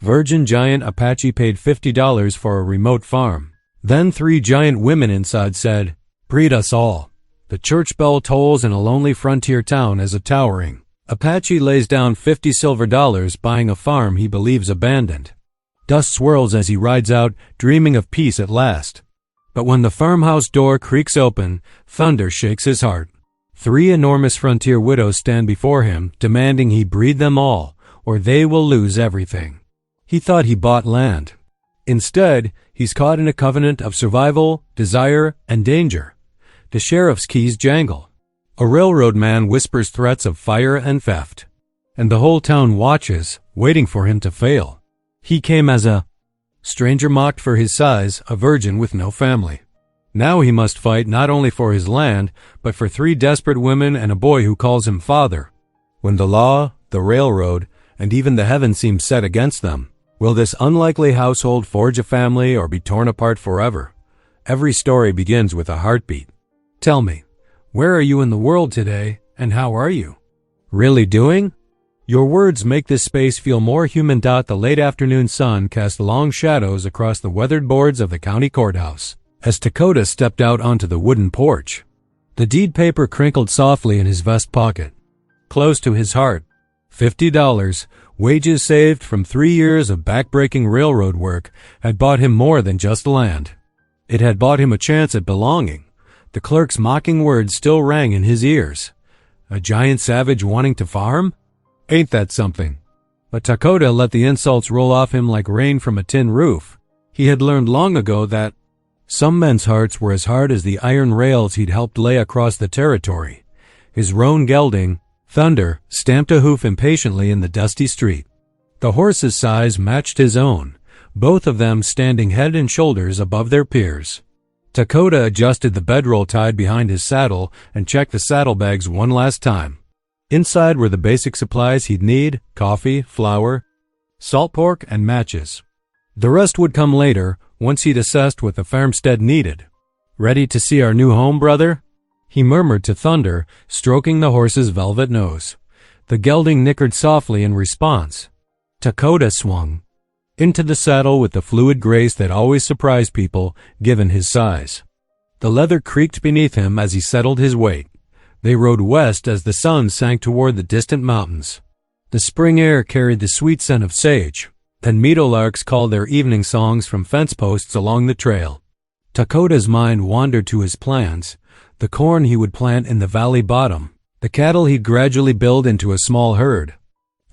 Virgin giant Apache paid $50 for a remote farm. Then 3 giant women inside said, "Breed us all." The church bell tolls in a lonely frontier town as a towering Apache lays down $50 silver buying a farm he believes abandoned. Dust swirls as he rides out, dreaming of peace at last. But when the farmhouse door creaks open, thunder shakes his heart. 3 enormous frontier widows stand before him, demanding he breed them all, or they will lose everything. He thought he bought land. Instead, he's caught in a covenant of survival, desire, and danger. The sheriff's keys jangle. A railroad man whispers threats of fire and theft. And the whole town watches, waiting for him to fail. He came as a stranger mocked for his size, a virgin with no family. Now he must fight not only for his land, but for 3 desperate women and a boy who calls him father. When the law, the railroad, and even the heavens seem set against them, will this unlikely household forge a family or be torn apart forever? Every story begins with a heartbeat. Tell me, where are you in the world today, and how are you? Really doing? Your words make this space feel more human. The late afternoon sun cast long shadows across the weathered boards of the county courthouse as Dakota stepped out onto the wooden porch. The deed paper crinkled softly in his vest pocket. Close to his heart, $50, wages saved from 3 years of backbreaking railroad work, had bought him more than just land. It had bought him a chance at belonging. The clerk's mocking words still rang in his ears. A giant savage wanting to farm? Ain't that something? But Dakota let the insults roll off him like rain from a tin roof. He had learned long ago that some men's hearts were as hard as the iron rails he'd helped lay across the territory. His roan gelding, Thunder, stamped a hoof impatiently in the dusty street. The horse's size matched his own, both of them standing head and shoulders above their peers. Dakota adjusted the bedroll tied behind his saddle and checked the saddlebags one last time. Inside were the basic supplies he'd need: coffee, flour, salt pork, and matches. The rest would come later, once he'd assessed what the farmstead needed. "Ready to see our new home, brother?" he murmured to Thunder, stroking the horse's velvet nose. The gelding nickered softly in response. Dakota swung into the saddle with the fluid grace that always surprised people, given his size. The leather creaked beneath him as he settled his weight. They rode west as the sun sank toward the distant mountains. The spring air carried the sweet scent of sage, and meadowlarks called their evening songs from fence posts along the trail. Dakota's mind wandered to his plans: the corn he would plant in the valley bottom, the cattle he'd gradually build into a small herd.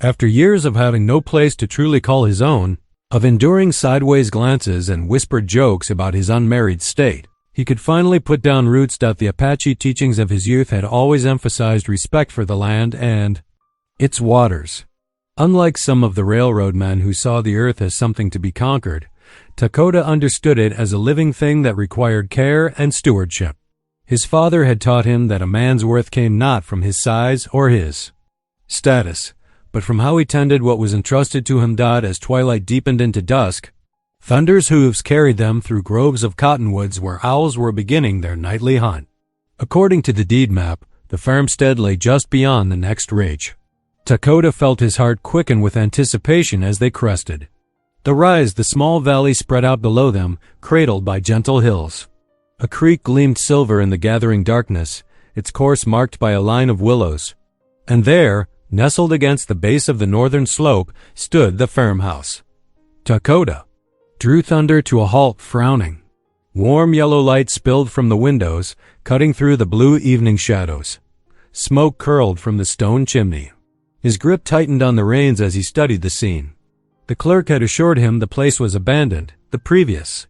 After years of having no place to truly call his own, of enduring sideways glances and whispered jokes about his unmarried state, he could finally put down roots. The Apache teachings of his youth had always emphasized respect for the land and its waters. Unlike some of the railroad men who saw the earth as something to be conquered, Dakota understood it as a living thing that required care and stewardship. His father had taught him that a man's worth came not from his size or his status, but from how he tended what was entrusted to him. As twilight deepened into dusk, Thunder's hooves carried them through groves of cottonwoods where owls were beginning their nightly hunt. According to the deed map, the farmstead lay just beyond the next ridge. Dakota felt his heart quicken with anticipation as they crested the rise. The small valley spread out below them, cradled by gentle hills. A creek gleamed silver in the gathering darkness, its course marked by a line of willows. And there, nestled against the base of the northern slope, stood the farmhouse. Dakota drew Thunder to a halt, frowning. Warm yellow light spilled from the windows, cutting through the blue evening shadows. Smoke curled from the stone chimney. His grip tightened on the reins as he studied the scene. The clerk had assured him the place was abandoned, the previous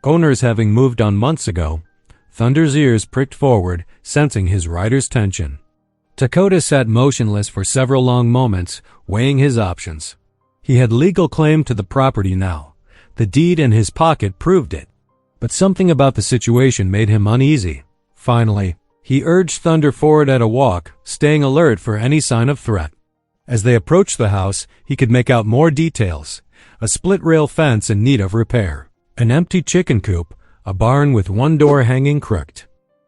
owners having moved on months ago. Thunder's ears pricked forward, sensing his rider's tension. Dakota sat motionless for several long moments, weighing his options. He had legal claim to the property now. The deed in his pocket proved it. But something about the situation made him uneasy. Finally, he urged Thunder forward at a walk, staying alert for any sign of threat. As they approached the house, he could make out more details: a split-rail fence in need of repair, an empty chicken coop, a barn with one door hanging crooked.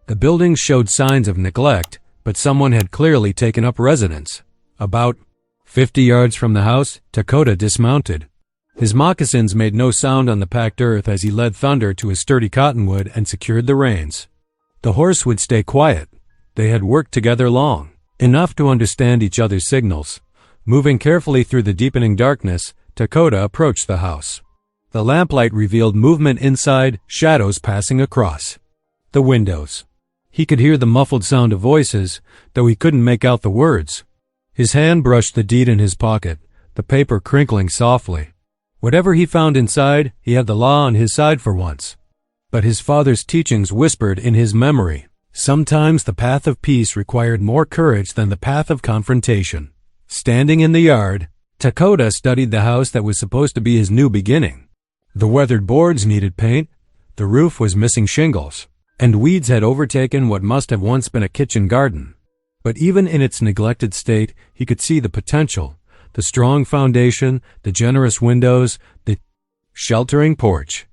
The buildings showed signs of neglect, but someone had clearly taken up residence. About 50 yards from the house, Dakota dismounted. His moccasins made no sound on the packed earth as he led Thunder to his sturdy cottonwood and secured the reins. The horse would stay quiet. They had worked together long, enough to understand each other's signals. Moving carefully through the deepening darkness, Dakota approached the house. The lamplight revealed movement inside, shadows passing across the windows. He could hear the muffled sound of voices, though he couldn't make out the words. His hand brushed the deed in his pocket, the paper crinkling softly. Whatever he found inside, he had the law on his side for once. But his father's teachings whispered in his memory. Sometimes the path of peace required more courage than the path of confrontation. Standing in the yard, Dakota studied the house that was supposed to be his new beginning. The weathered boards needed paint, the roof was missing shingles, and weeds had overtaken what must have once been a kitchen garden. But even in its neglected state, he could see the potential, the strong foundation, the generous windows, the sheltering porch.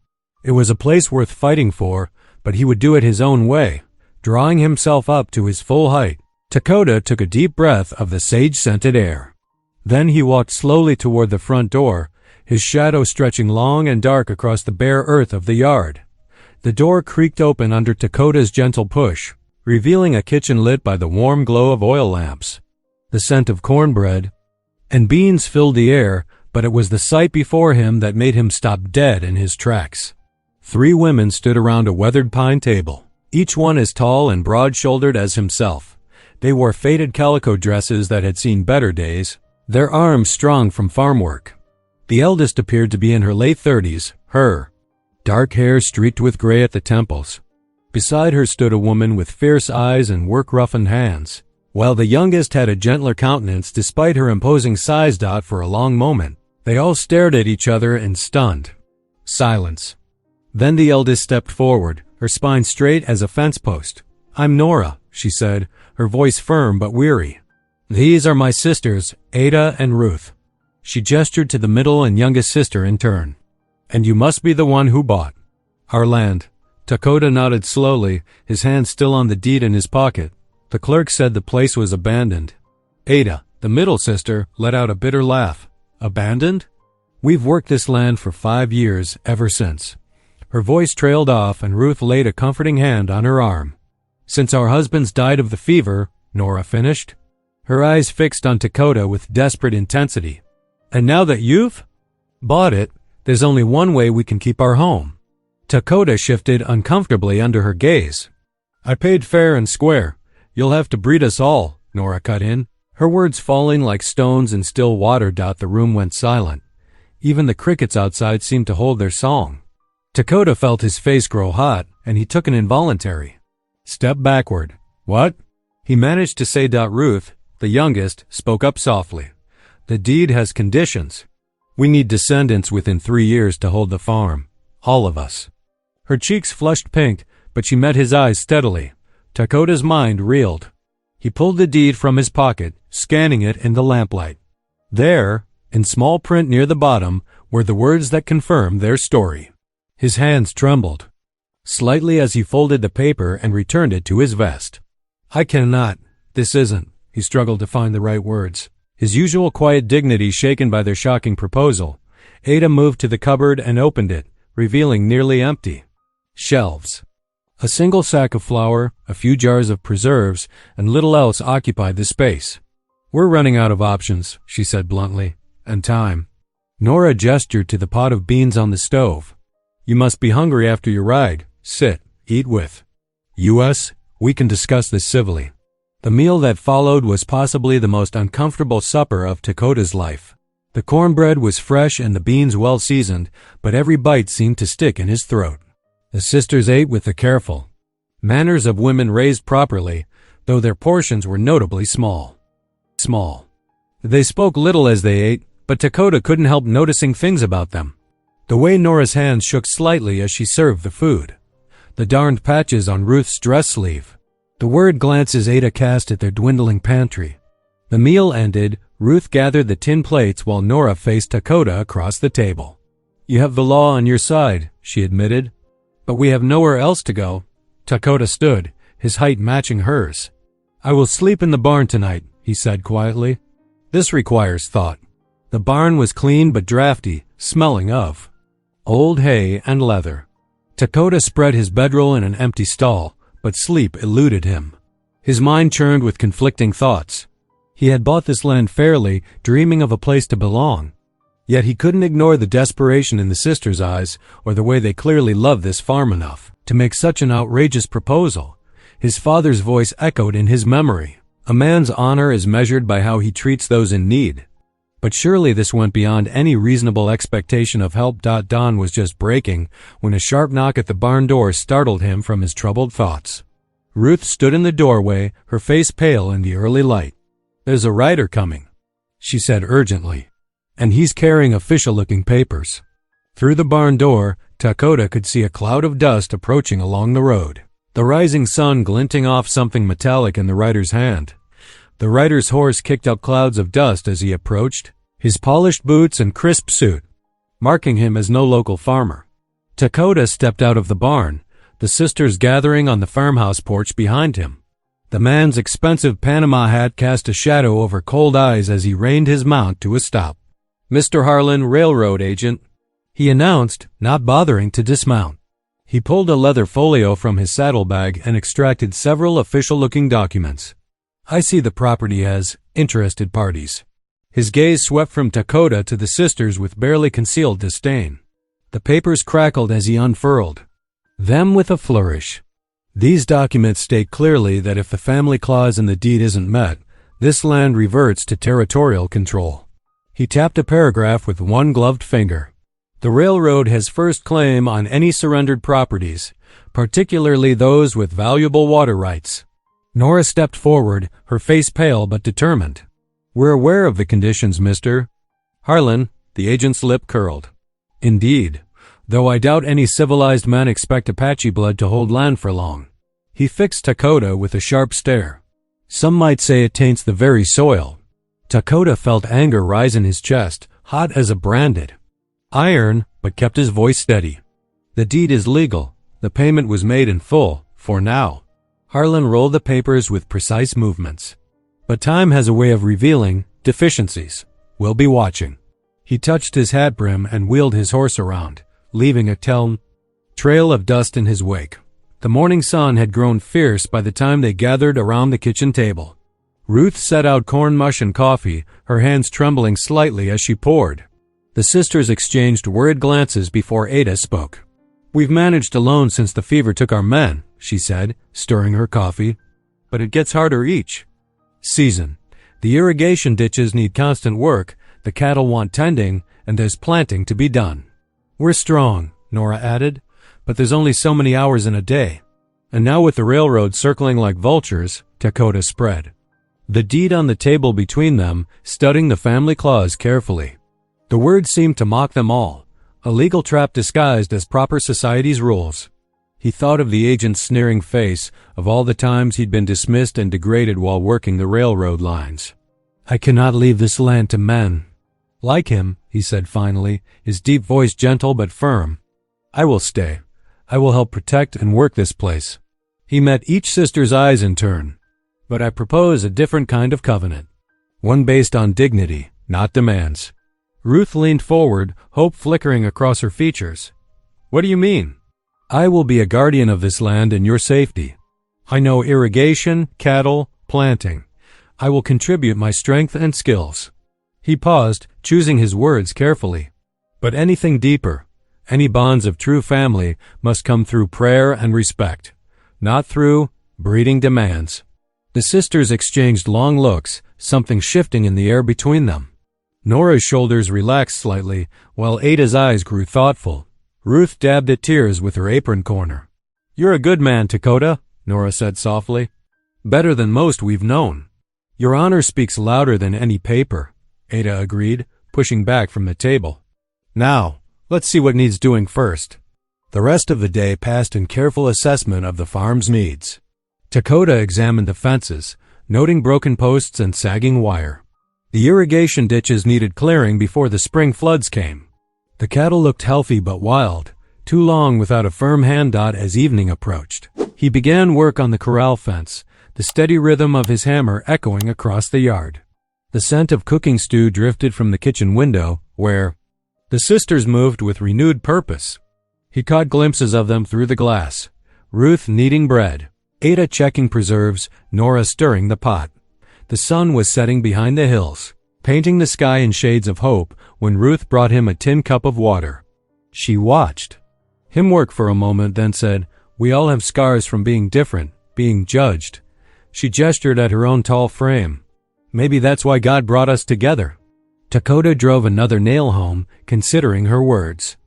It was a place worth fighting for, but he would do it his own way, drawing himself up to his full height. Dakota took a deep breath of the sage-scented air. Then he walked slowly toward the front door, his shadow stretching long and dark across the bare earth of the yard. The door creaked open under Dakota's gentle push, revealing a kitchen lit by the warm glow of oil lamps. The scent of cornbread and beans filled the air, but it was the sight before him that made him stop dead in his tracks. 3 women stood around a weathered pine table, each one as tall and broad-shouldered as himself. They wore faded calico dresses that had seen better days, their arms strong from farm work. The eldest appeared to be in her late 30s, her dark hair streaked with gray at the temples. Beside her stood a woman with fierce eyes and work-roughened hands, while the youngest had a gentler countenance despite her imposing size. For a long moment, they all stared at each other in stunned silence. Then the eldest stepped forward, her spine straight as a fence post. "I'm Nora," she said, her voice firm but weary. "These are my sisters, Ada and Ruth." She gestured to the middle and youngest sister in turn. "And you must be the one who bought our land." Dakota nodded slowly, his hand still on the deed in his pocket. The clerk said the place was abandoned. Ada, the middle sister, let out a bitter laugh. "Abandoned? We've worked this land for 5 years, ever since." Her voice trailed off, and Ruth laid a comforting hand on her arm. "Since our husbands died of the fever," Nora finished, her eyes fixed on Dakota with desperate intensity. "And now that you've bought it, there's only one way we can keep our home." Dakota shifted uncomfortably under her gaze. "I paid fair and square. You'll have to breed us all," Nora cut in, her words falling like stones in still water. The room went silent. Even the crickets outside seemed to hold their song. Dakota felt his face grow hot, and he took an involuntary step backward. "What?" He managed to say. Ruth, the youngest, spoke up softly. "The deed has conditions. We need descendants within 3 years to hold the farm. All of us." Her cheeks flushed pink, but she met his eyes steadily. Dakota's mind reeled. He pulled the deed from his pocket, scanning it in the lamplight. There, in small print near the bottom, were the words that confirmed their story. His hands trembled slightly as he folded the paper and returned it to his vest. "I cannot. This isn't." He struggled to find the right words, his usual quiet dignity shaken by their shocking proposal. Ada moved to the cupboard and opened it, revealing nearly empty shelves. A single sack of flour, a few jars of preserves, and little else occupied the space. "We're running out of options," she said bluntly, "and time." Nora gestured to the pot of beans on the stove. "You must be hungry after your ride. Sit, eat with us. We can discuss this civilly." The meal that followed was possibly the most uncomfortable supper of Dakota's life. The cornbread was fresh and the beans well seasoned, but every bite seemed to stick in his throat. The sisters ate with the careful manners of women raised properly, though their portions were notably small. They spoke little as they ate, but Dakota couldn't help noticing things about them. The way Nora's hands shook slightly as she served the food. The darned patches on Ruth's dress sleeve. The worried glances Ada cast at their dwindling pantry. The meal ended, Ruth gathered the tin plates while Nora faced Dakota across the table. "You have the law on your side," she admitted. "But we have nowhere else to go." Dakota stood, his height matching hers. "I will sleep in the barn tonight," he said quietly. "This requires thought." The barn was clean but drafty, smelling of old hay and leather. Dakota spread his bedroll in an empty stall, but sleep eluded him. His mind churned with conflicting thoughts. He had bought this land fairly, dreaming of a place to belong. Yet he couldn't ignore the desperation in the sisters' eyes, or the way they clearly loved this farm enough to make such an outrageous proposal. His father's voice echoed in his memory. A man's honor is measured by how he treats those in need. But surely this went beyond any reasonable expectation of help. Dawn was just breaking when a sharp knock at the barn door startled him from his troubled thoughts. Ruth stood in the doorway, her face pale in the early light. "There's a rider coming," she said urgently, "and he's carrying official-looking papers." Through the barn door, Dakota could see a cloud of dust approaching along the road, the rising sun glinting off something metallic in the rider's hand. The rider's horse kicked up clouds of dust as he approached, his polished boots and crisp suit marking him as no local farmer. Dakota stepped out of the barn, the sisters gathering on the farmhouse porch behind him. The man's expensive Panama hat cast a shadow over cold eyes as he reined his mount to a stop. "Mr. Harlan, railroad agent," he announced, not bothering to dismount. He pulled a leather folio from his saddlebag and extracted several official-looking documents. "I see the property as interested parties." His gaze swept from Dakota to the sisters with barely concealed disdain. The papers crackled as he unfurled them with a flourish. "These documents state clearly that if the family clause in the deed isn't met, this land reverts to territorial control." He tapped a paragraph with one gloved finger. "The railroad has first claim on any surrendered properties, particularly those with valuable water rights." Nora stepped forward, her face pale but determined. "We're aware of the conditions, Mr. Harlan." The agent's lip curled. "Indeed, though I doubt any civilized men expect Apache blood to hold land for long." He fixed Dakota with a sharp stare. "Some might say it taints the very soil." Dakota felt anger rise in his chest, hot as a branded iron, but kept his voice steady. "The deed is legal. The payment was made in full, for now." Harlan rolled the papers with precise movements. "But time has a way of revealing deficiencies. We'll be watching." He touched his hat brim and wheeled his horse around, leaving a trail of dust in his wake. The morning sun had grown fierce by the time they gathered around the kitchen table. Ruth set out corn mush and coffee, her hands trembling slightly as she poured. The sisters exchanged worried glances before Ada spoke. "We've managed alone since the fever took our men," she said, stirring her coffee. "But it gets harder each season. The irrigation ditches need constant work, the cattle want tending, and there's planting to be done." "We're strong," Nora added, "but there's only so many hours in a day." And now with the railroad circling like vultures, Dakota spread the deed on the table between them, studying the family clause carefully. The words seemed to mock them all, a legal trap disguised as proper society's rules. He thought of the agent's sneering face, of all the times he'd been dismissed and degraded while working the railroad lines. "I cannot leave this land to men like him," he said finally, his deep voice gentle but firm. "I will stay. I will help protect and work this place." He met each sister's eyes in turn. "But I propose a different kind of covenant. One based on dignity, not demands." Ruth leaned forward, hope flickering across her features. "What do you mean?" "I will be a guardian of this land and your safety. I know irrigation, cattle, planting. I will contribute my strength and skills." He paused, choosing his words carefully. "But anything deeper, any bonds of true family, must come through prayer and respect, not through breeding demands." The sisters exchanged long looks, something shifting in the air between them. Nora's shoulders relaxed slightly, while Ada's eyes grew thoughtful. Ruth dabbed at tears with her apron corner. "You're a good man, Dakota," Nora said softly. "Better than most we've known." "Your honor speaks louder than any paper," Ada agreed, pushing back from the table. "Now, let's see what needs doing first." The rest of the day passed in careful assessment of the farm's needs. Dakota examined the fences, noting broken posts and sagging wire. The irrigation ditches needed clearing before the spring floods came. The cattle looked healthy but wild, too long without a firm hand. As evening approached, he began work on the corral fence, the steady rhythm of his hammer echoing across the yard. The scent of cooking stew drifted from the kitchen window, where the sisters moved with renewed purpose. He caught glimpses of them through the glass. Ruth kneading bread, Ada checking preserves, Nora stirring the pot. The sun was setting behind the hills, painting the sky in shades of hope when Ruth brought him a tin cup of water. She watched him work for a moment, then said, "We all have scars from being different, being judged." She gestured at her own tall frame. "Maybe that's why God brought us together." Dakota drove another nail home, considering her words.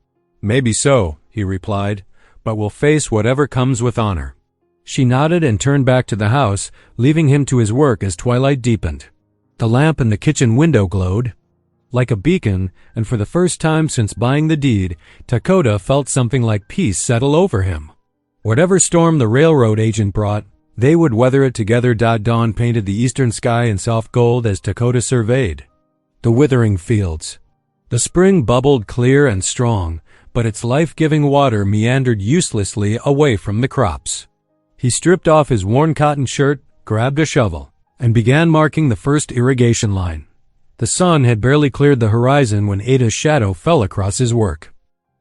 "Maybe so," he replied, "but we'll face whatever comes with honor." She nodded and turned back to the house, leaving him to his work as twilight deepened. The lamp in the kitchen window glowed like a beacon, and for the first time since buying the deed, Dakota felt something like peace settle over him. Whatever storm the railroad agent brought, they would weather it together. Dawn painted the eastern sky in soft gold as Dakota surveyed the withering fields. The spring bubbled clear and strong, but its life-giving water meandered uselessly away from the crops. He stripped off his worn cotton shirt, grabbed a shovel, and began marking the first irrigation line. The sun had barely cleared the horizon when Ada's shadow fell across his work.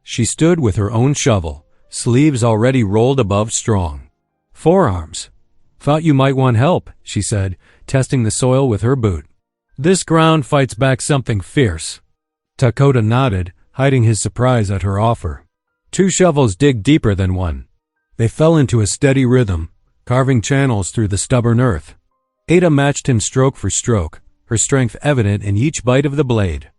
She stood with her own shovel, sleeves already rolled above strong forearms. "Thought you might want help," she said, testing the soil with her boot. "This ground fights back something fierce." Dakota nodded, hiding his surprise at her offer. 2 shovels dig deeper than one. They fell into a steady rhythm, carving channels through the stubborn earth. Ada matched him stroke for stroke, her strength evident in each bite of the blade.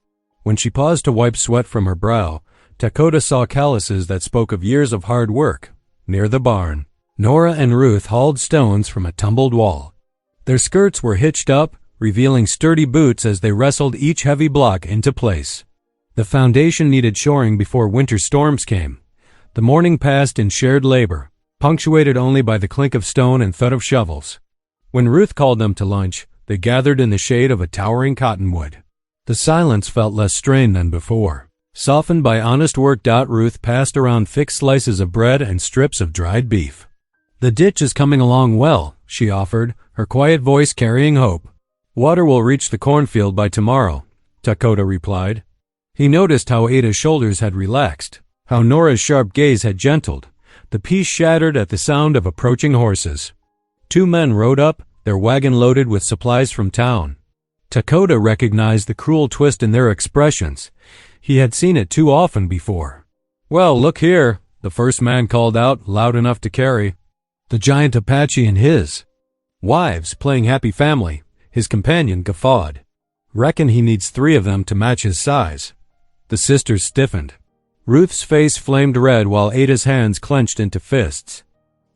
When she paused to wipe sweat from her brow, Dakota saw calluses that spoke of years of hard work. Near the barn, Nora and Ruth hauled stones from a tumbled wall. Their skirts were hitched up, revealing sturdy boots as they wrestled each heavy block into place. The foundation needed shoring before winter storms came. The morning passed in shared labor, punctuated only by the clink of stone and thud of shovels. When Ruth called them to lunch, they gathered in the shade of a towering cottonwood. The silence felt less strained than before, softened by honest work. Ruth passed around thick slices of bread and strips of dried beef. "The ditch is coming along well," she offered, her quiet voice carrying hope. "Water will reach the cornfield by tomorrow," Dakota replied. He noticed how Ada's shoulders had relaxed, how Nora's sharp gaze had gentled. The peace shattered at the sound of approaching horses. 2 men rode up, their wagon loaded with supplies from town. Dakota recognized the cruel twist in their expressions. He had seen it too often before. "Well, look here," the first man called out, loud enough to carry. The giant Apache and his wives playing happy family, his companion guffawed. "Reckon he needs 3 of them to match his size." The sisters stiffened. Ruth's face flamed red while Ada's hands clenched into fists.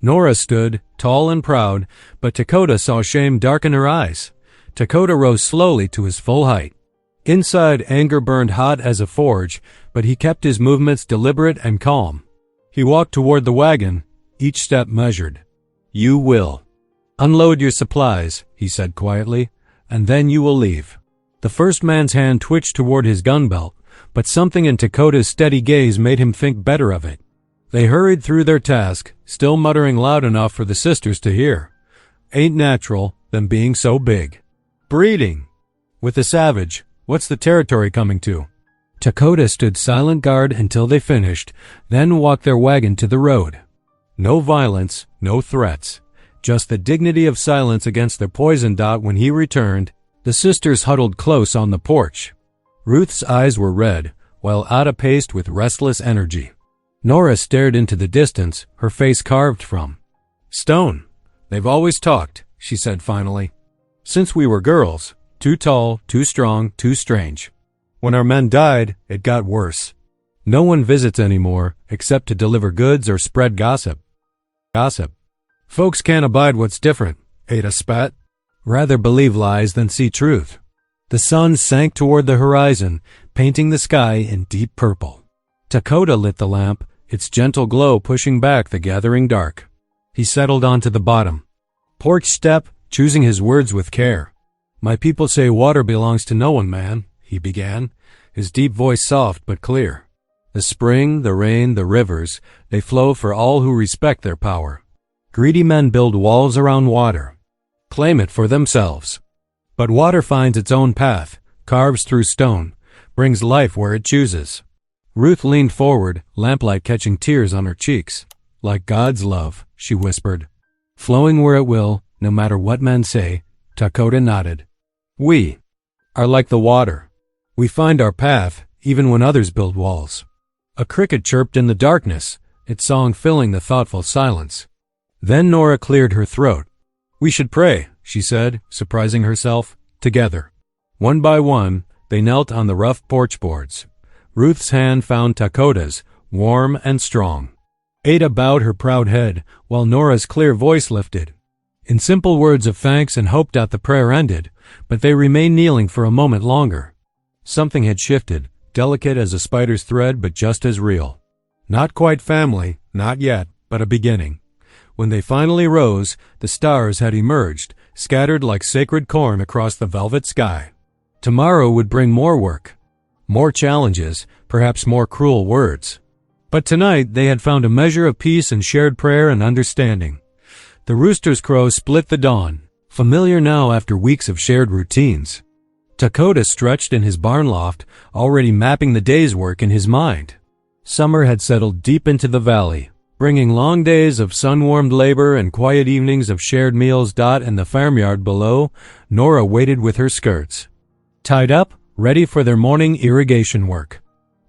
Nora stood, tall and proud, but Dakota saw shame darken her eyes. Dakota rose slowly to his full height. Inside, anger burned hot as a forge, but he kept his movements deliberate and calm. He walked toward the wagon, each step measured. "You will unload your supplies," he said quietly, "and then you will leave." The first man's hand twitched toward his gun belt, but something in Dakota's steady gaze made him think better of it. They hurried through their task, still muttering loud enough for the sisters to hear. "Ain't natural, them being so big." "Breeding. With the savage, what's the territory coming to?" Dakota stood silent guard until they finished, then walked their wagon to the road. No violence, no threats, just the dignity of silence against their poison. When he returned, the sisters huddled close on the porch. Ruth's eyes were red, while Ada paced with restless energy. Nora stared into the distance, her face carved from stone. "They've always talked," she said finally. "Since we were girls, too tall, too strong, too strange. When our men died, it got worse. No one visits anymore, except to deliver goods or spread gossip. Folks can't abide what's different," Ada spat. "Rather believe lies than see truth." The sun sank toward the horizon, painting the sky in deep purple. Dakota lit the lamp, its gentle glow pushing back the gathering dark. He settled onto the bottom porch step, choosing his words with care. "My people say water belongs to no one, man," he began, his deep voice soft but clear. "The spring, the rain, the rivers, they flow for all who respect their power. Greedy men build walls around water, claim it for themselves. But water finds its own path, carves through stone, brings life where it chooses. Ruth leaned forward, lamplight catching tears on her cheeks. Like God's love, she whispered. Flowing where it will, no matter what men say, Dakota nodded. We are like the water. We find our path, even when others build walls. A cricket chirped in the darkness, its song filling the thoughtful silence. Then Nora cleared her throat. We should pray, she said, surprising herself. Together. One by one, they knelt on the rough porch boards. Ruth's hand found Dakota's, warm and strong. Ada bowed her proud head, while Nora's clear voice lifted. In simple words of thanks and hope. The prayer ended, but they remained kneeling for a moment longer. Something had shifted, delicate as a spider's thread but just as real. Not quite family, not yet, but a beginning. When they finally rose, the stars had emerged, scattered like sacred corn across the velvet sky. Tomorrow would bring more work, more challenges, perhaps more cruel words. But tonight they had found a measure of peace and shared prayer and understanding. The rooster's crow split the dawn, familiar now after weeks of shared routines. Dakota stretched in his barn loft, already mapping the day's work in his mind. Summer had settled deep into the valley, bringing long days of sun-warmed labor and quiet evenings of shared meals. In the farmyard below, Nora waited with her skirts tied up, ready for their morning irrigation work.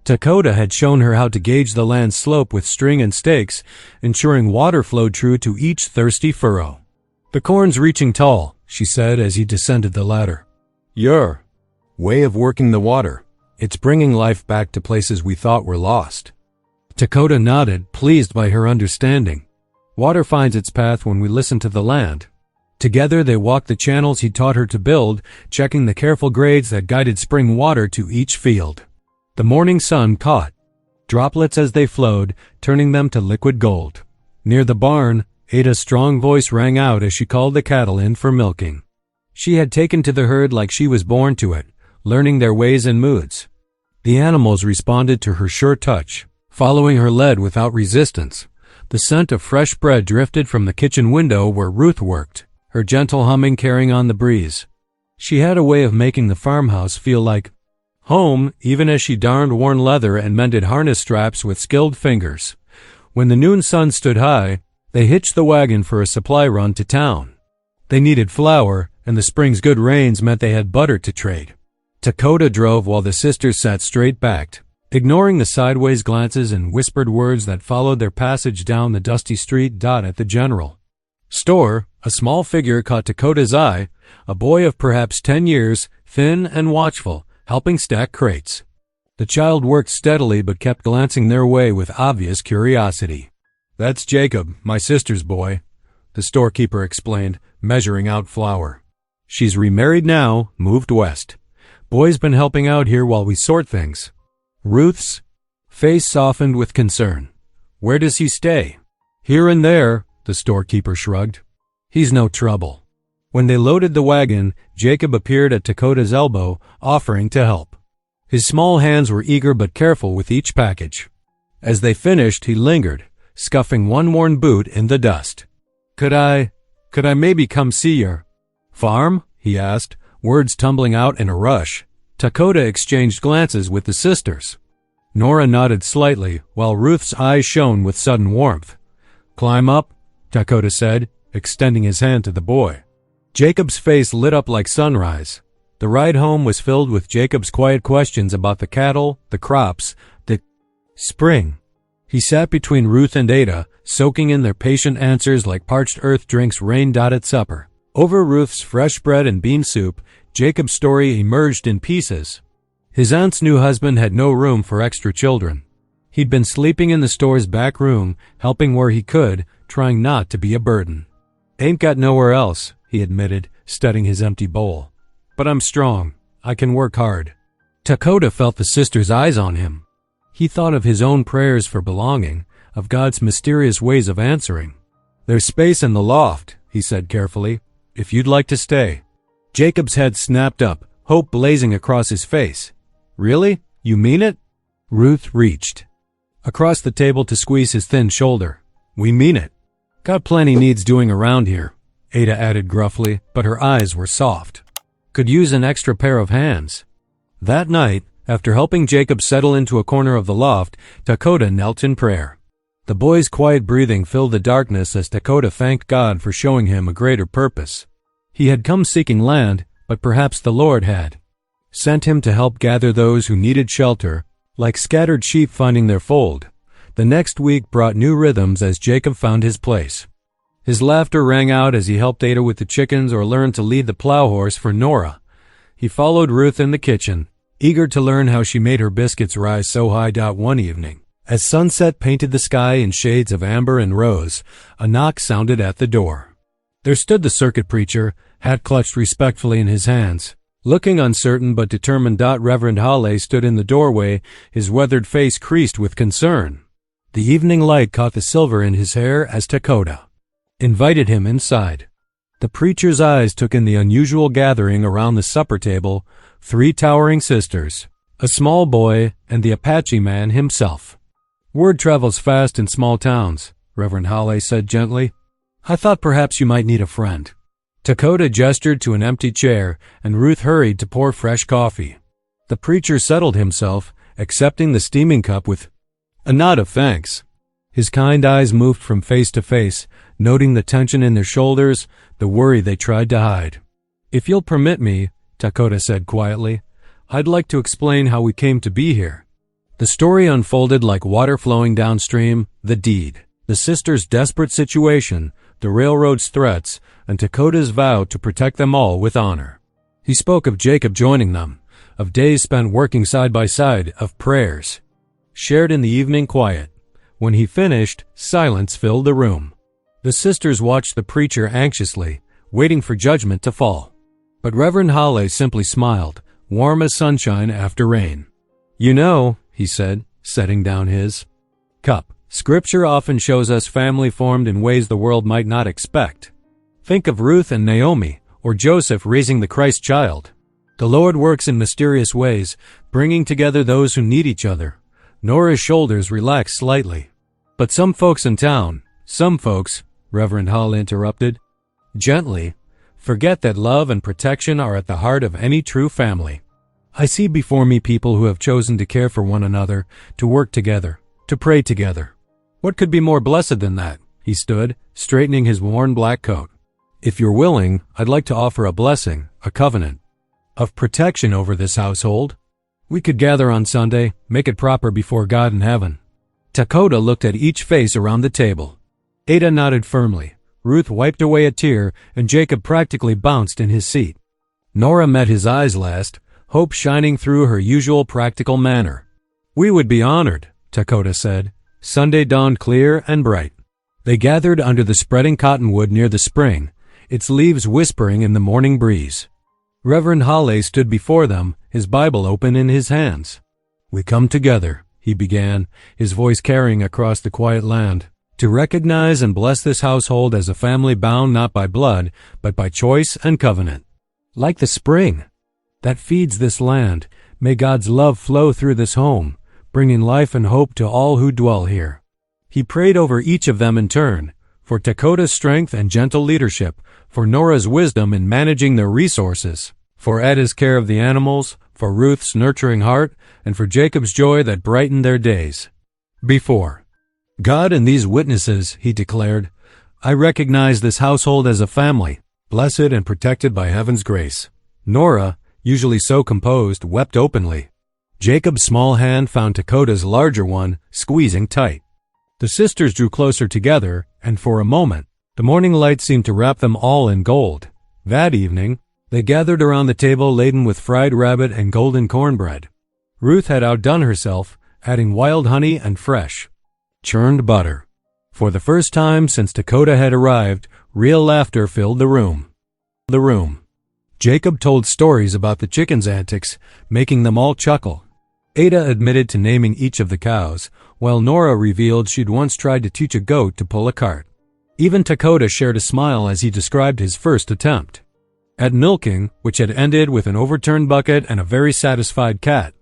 Dakota had shown her how to gauge the land's slope with string and stakes, ensuring water flowed true to each thirsty furrow. The corn's reaching tall, she said as he descended the ladder. Your way of working the water. It's bringing life back to places we thought were lost. Dakota nodded, pleased by her understanding. Water finds its path when we listen to the land. Together they walked the channels he taught her to build, checking the careful grades that guided spring water to each field. The morning sun caught droplets as they flowed, turning them to liquid gold. Near the barn, Ada's strong voice rang out as she called the cattle in for milking. She had taken to the herd like she was born to it, learning their ways and moods. The animals responded to her sure touch, following her lead without resistance. The scent of fresh bread drifted from the kitchen window where Ruth worked, her gentle humming carrying on the breeze. She had a way of making the farmhouse feel like home, even as she darned worn leather and mended harness straps with skilled fingers. When the noon sun stood high, they hitched the wagon for a supply run to town. They needed flour, and the spring's good rains meant they had butter to trade. Dakota drove while the sisters sat straight-backed, ignoring the sideways glances and whispered words that followed their passage down the dusty street. At the general store, a small figure caught Dakota's eye, a boy of perhaps 10 years, thin and watchful, helping stack crates. The child worked steadily but kept glancing their way with obvious curiosity. That's Jacob, my sister's boy, the storekeeper explained, measuring out flour. She's remarried now, moved west. Boy's been helping out here while we sort things. Ruth's face softened with concern. Where does he stay? Here and there, the storekeeper shrugged. He's no trouble. When they loaded the wagon, Jacob appeared at Dakota's elbow, offering to help. His small hands were eager but careful with each package. As they finished, he lingered, scuffing one worn boot in the dust. Could I maybe come see your farm? He asked, words tumbling out in a rush. Dakota exchanged glances with the sisters. Nora nodded slightly, while Ruth's eyes shone with sudden warmth. Climb up, Dakota said, extending his hand to the boy. Jacob's face lit up like sunrise. The ride home was filled with Jacob's quiet questions about the cattle, the crops, the spring. He sat between Ruth and Ada, soaking in their patient answers like parched earth drinks rained out at supper. Over Ruth's fresh bread and bean soup, Jacob's story emerged in pieces. His aunt's new husband had no room for extra children. He'd been sleeping in the store's back room, helping where he could, trying not to be a burden. Ain't got nowhere else, he admitted, studying his empty bowl. But I'm strong. I can work hard. Dakota felt the sisters' eyes on him. He thought of his own prayers for belonging, of God's mysterious ways of answering. There's space in the loft, he said carefully, if you'd like to stay. Jacob's head snapped up, hope blazing across his face. Really? You mean it? Ruth reached across the table to squeeze his thin shoulder. We mean it. Got plenty needs doing around here, Ada added gruffly, but her eyes were soft. could use an extra pair of hands. That night, after helping Jacob settle into a corner of the loft, Dakota knelt in prayer. The boy's quiet breathing filled the darkness as Dakota thanked God for showing him a greater purpose. He had come seeking land, but perhaps the Lord had sent him to help gather those who needed shelter, like scattered sheep finding their fold. The next week brought new rhythms as Jacob found his place. His laughter rang out as he helped Ada with the chickens or learned to lead the plow horse for Nora. He followed Ruth in the kitchen, eager to learn how she made her biscuits rise so high. One evening, as sunset painted the sky in shades of amber and rose, a knock sounded at the door. There stood the circuit preacher, hat clutched respectfully in his hands. Looking uncertain but determined, Reverend Halley stood in the doorway, his weathered face creased with concern. The evening light caught the silver in his hair as Dakota invited him inside. The preacher's eyes took in the unusual gathering around the supper table: 3 towering sisters, a small boy, and the Apache man himself. "Word travels fast in small towns," Reverend Halley said gently. "I thought perhaps you might need a friend." Dakota gestured to an empty chair, and Ruth hurried to pour fresh coffee. The preacher settled himself, accepting the steaming cup with a nod of thanks. His kind eyes moved from face to face, noting the tension in their shoulders, the worry they tried to hide. "If you'll permit me," Dakota said quietly, "I'd like to explain how we came to be here." The story unfolded like water flowing downstream: the deed, the sisters' desperate situation, the railroad's threats, and Dakota's vow to protect them all with honor. He spoke of Jacob joining them, of days spent working side by side, of prayers shared in the evening quiet. When he finished, silence filled the room. The sisters watched the preacher anxiously, waiting for judgment to fall. But Reverend Halley simply smiled, warm as sunshine after rain. "You know," he said, setting down his cup, "Scripture often shows us family formed in ways the world might not expect. Think of Ruth and Naomi, or Joseph raising the Christ child. The Lord works in mysterious ways, bringing together those who need each other." Nora's shoulders relaxed slightly. "But some folks in town, Reverend Hall interrupted gently, "forget that love and protection are at the heart of any true family. I see before me people who have chosen to care for one another, to work together, to pray together. What could be more blessed than that?" He stood, straightening his worn black coat. "If you're willing, I'd like to offer a blessing, a covenant of protection over this household. We could gather on Sunday, make it proper before God in heaven." Dakota looked at each face around the table. Ada nodded firmly. Ruth wiped away a tear, and Jacob practically bounced in his seat. Nora met his eyes last, hope shining through her usual practical manner. "We would be honored," Dakota said. Sunday dawned clear and bright. They gathered under the spreading cottonwood near the spring, its leaves whispering in the morning breeze. Reverend Halley stood before them, his Bible open in his hands. "We come together," he began, his voice carrying across the quiet land, "to recognize and bless this household as a family bound not by blood, but by choice and covenant. Like the spring that feeds this land, may God's love flow through this home, bringing life and hope to all who dwell here." He prayed over each of them in turn, for Dakota's strength and gentle leadership, for Nora's wisdom in managing their resources, for Ada's care of the animals, for Ruth's nurturing heart, and for Jacob's joy that brightened their days. "Before God and these witnesses," he declared, "I recognize this household as a family, blessed and protected by heaven's grace." Nora, usually so composed, wept openly. Jacob's small hand found Dakota's larger one, squeezing tight. The sisters drew closer together, and for a moment, the morning light seemed to wrap them all in gold. That evening, they gathered around the table laden with fried rabbit and golden cornbread. Ruth had outdone herself, adding wild honey and fresh, churned butter. For the first time since Dakota had arrived, real laughter filled the room. Jacob told stories about the chickens' antics, making them all chuckle. Ada admitted to naming each of the cows, while Nora revealed she'd once tried to teach a goat to pull a cart. Even Dakota shared a smile as he described his first attempt. At milking, which had ended with an overturned bucket and a very satisfied cat,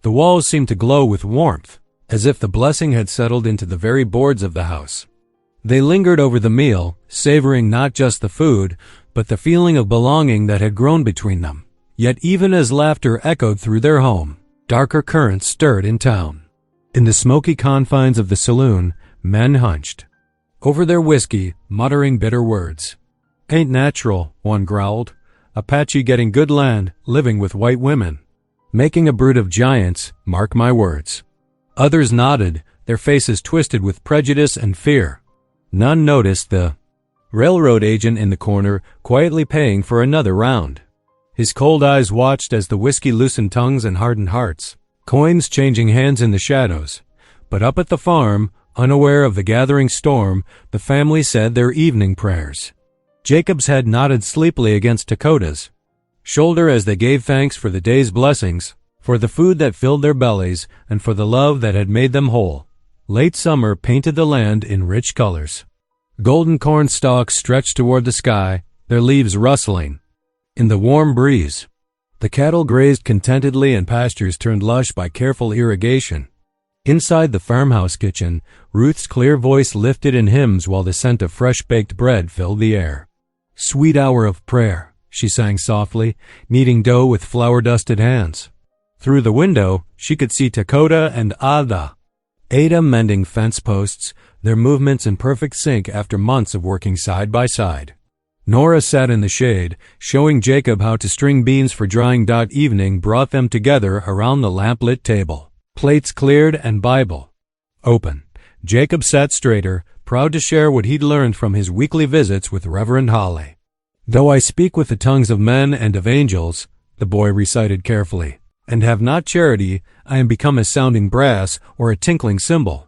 the walls seemed to glow with warmth, as if the blessing had settled into the very boards of the house. They lingered over the meal, savoring not just the food, but the feeling of belonging that had grown between them. Yet even as laughter echoed through their home, darker currents stirred in town. In the smoky confines of the saloon, men hunched over their whiskey, muttering bitter words. "Ain't natural," one growled. "Apache getting good land, living with white women. Making a brood of giants, mark my words." Others nodded, their faces twisted with prejudice and fear. None noticed the railroad agent in the corner quietly paying for another round. His cold eyes watched as the whiskey loosened tongues and hardened hearts, coins changing hands in the shadows. But up at the farm, unaware of the gathering storm, the family said their evening prayers. Jacob's head nodded sleepily against Dakota's shoulder as they gave thanks for the day's blessings, for the food that filled their bellies, and for the love that had made them whole. Late summer painted the land in rich colors. Golden corn stalks stretched toward the sky, their leaves rustling in the warm breeze. The cattle grazed contentedly and pastures turned lush by careful irrigation. Inside the farmhouse kitchen, Ruth's clear voice lifted in hymns while the scent of fresh-baked bread filled the air. "Sweet hour of prayer," she sang softly, kneading dough with flour-dusted hands. Through the window, she could see Dakota and Ada mending fence posts, their movements in perfect sync after months of working side by side. Nora sat in the shade, showing Jacob how to string beans for drying. Evening brought them together around the lamp-lit table. Plates cleared and Bible open. Jacob sat straighter, proud to share what he'd learned from his weekly visits with Reverend Hawley. "Though I speak with the tongues of men and of angels," the boy recited carefully, "and have not charity, I am become as sounding brass or a tinkling cymbal."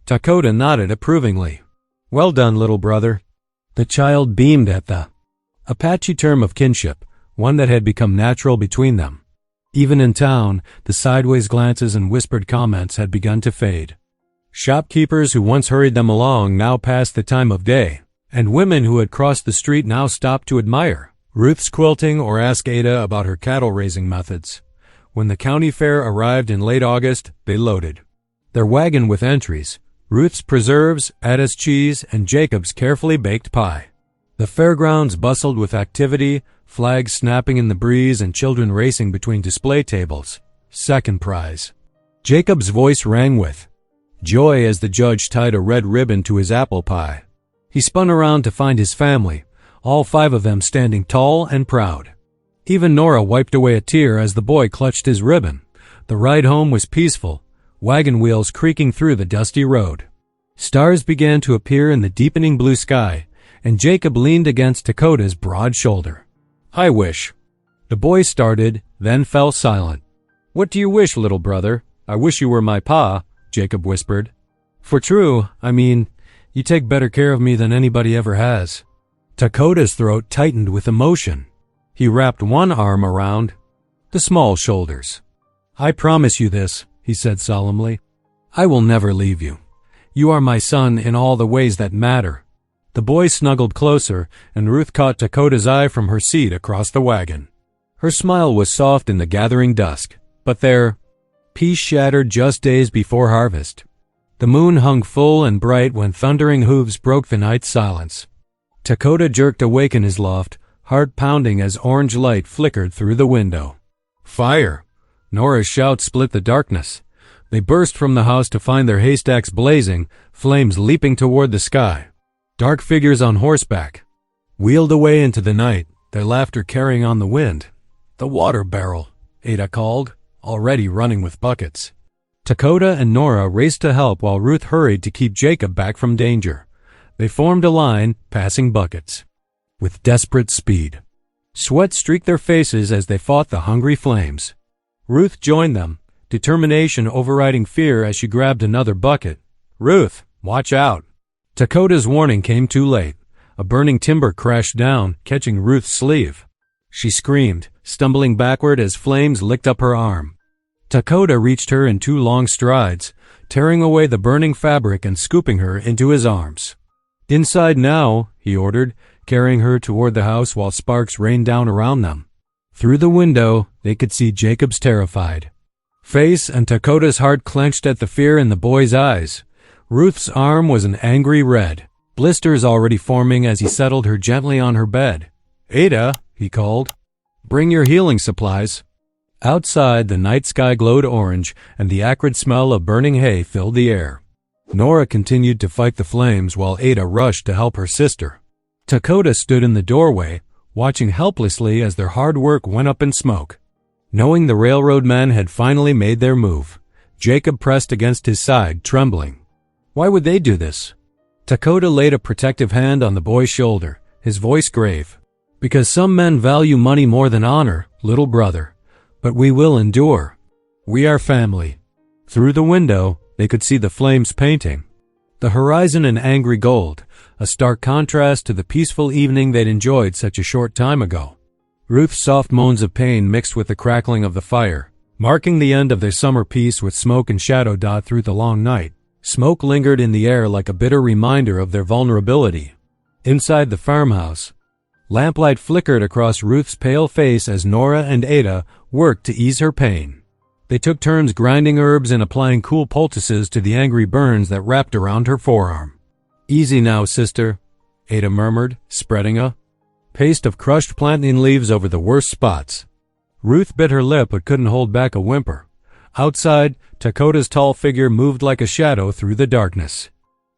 Dakota nodded approvingly. "Well done, little brother." The child beamed at the Apache term of kinship, one that had become natural between them. Even in town, the sideways glances and whispered comments had begun to fade. Shopkeepers who once hurried them along now passed the time of day, and women who had crossed the street now stopped to admire Ruth's quilting or ask Ada about her cattle-raising methods. When the county fair arrived in late August, they loaded their wagon with entries: Ruth's preserves, Ada's cheese, and Jacob's carefully baked pie. The fairgrounds bustled with activity, flags snapping in the breeze and children racing between display tables. Second prize. Jacob's voice rang with joy as the judge tied a red ribbon to his apple pie. He spun around to find his family, all 5 of them standing tall and proud. Even Nora wiped away a tear as the boy clutched his ribbon. The ride home was peaceful, wagon wheels creaking through the dusty road. Stars began to appear in the deepening blue sky, and Jacob leaned against Dakota's broad shoulder. "I wish." The boy started, then fell silent. "What do you wish, little brother?" "I wish you were my pa," Jacob whispered. "For true, I mean, you take better care of me than anybody ever has." Dakota's throat tightened with emotion. He wrapped one arm around the small shoulders. "I promise you this," he said solemnly. "I will never leave you. You are my son in all the ways that matter." The boy snuggled closer, and Ruth caught Dakota's eye from her seat across the wagon. Her smile was soft in the gathering dusk, but their peace shattered just days before harvest. The moon hung full and bright when thundering hooves broke the night's silence. Dakota jerked awake in his loft, heart pounding as orange light flickered through the window. "Fire!" Nora's shout split the darkness. They burst from the house to find their haystacks blazing, flames leaping toward the sky. Dark figures on horseback wheeled away into the night, their laughter carrying on the wind. "The water barrel," Ada called, already running with buckets. Dakota and Nora raced to help while Ruth hurried to keep Jacob back from danger. They formed a line, passing buckets with desperate speed. Sweat streaked their faces as they fought the hungry flames. Ruth joined them, determination overriding fear as she grabbed another bucket. "Ruth, watch out." Dakota's warning came too late. A burning timber crashed down, catching Ruth's sleeve. She screamed, stumbling backward as flames licked up her arm. Dakota reached her in 2 long strides, tearing away the burning fabric and scooping her into his arms. "Inside now," he ordered, carrying her toward the house while sparks rained down around them. Through the window, they could see Jacob's terrified face, and Dakota's heart clenched at the fear in the boy's eyes. Ruth's arm was an angry red, blisters already forming as he settled her gently on her bed. "Ada," he called. Bring your healing supplies." Outside, the night sky glowed orange, and the acrid smell of burning hay filled the air. Nora continued to fight the flames while Ada rushed to help her sister. Dakota stood in the doorway, watching helplessly as their hard work went up in smoke. Knowing the railroad men had finally made their move, Jacob pressed against his side, trembling. Why would they do this? Dakota laid a protective hand on the boy's shoulder, his voice grave. "Because some men value money more than honor, little brother. But we will endure. We are family." Through the window, they could see the flames painting the horizon in angry gold, a stark contrast to the peaceful evening they'd enjoyed such a short time ago. Ruth's soft moans of pain mixed with the crackling of the fire, marking the end of their summer peace with smoke and shadow dot through the long night. Smoke lingered in the air like a bitter reminder of their vulnerability. Inside the farmhouse, lamplight flickered across Ruth's pale face as Nora and Ada worked to ease her pain. They took turns grinding herbs and applying cool poultices to the angry burns that wrapped around her forearm. "Easy now, sister," Ada murmured, spreading a paste of crushed plantain leaves over the worst spots. Ruth bit her lip but couldn't hold back a whimper. Outside, Dakota's tall figure moved like a shadow through the darkness.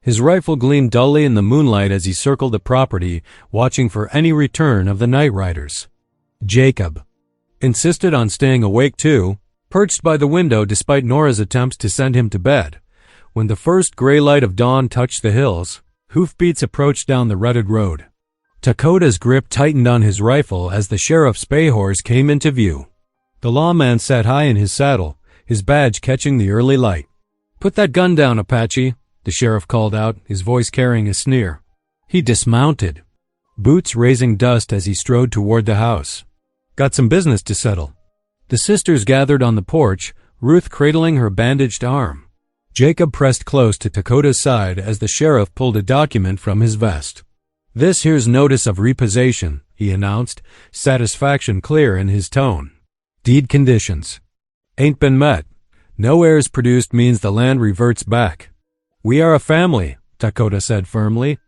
His rifle gleamed dully in the moonlight as he circled the property, watching for any return of the night riders. Jacob insisted on staying awake too, perched by the window despite Nora's attempts to send him to bed. When the first gray light of dawn touched the hills, hoofbeats approached down the rutted road. Dakota's grip tightened on his rifle as the sheriff's bay horse came into view. The lawman sat high in his saddle, his badge catching the early light. "Put that gun down, Apache," the sheriff called out, his voice carrying a sneer. He dismounted, boots raising dust as he strode toward the house. "Got some business to settle." The sisters gathered on the porch, Ruth cradling her bandaged arm. Jacob pressed close to Dakota's side as the sheriff pulled a document from his vest. "This here's notice of repossession," he announced, satisfaction clear in his tone. "Deed conditions ain't been met. No heirs produced means the land reverts back." "We are a family," Dakota said firmly.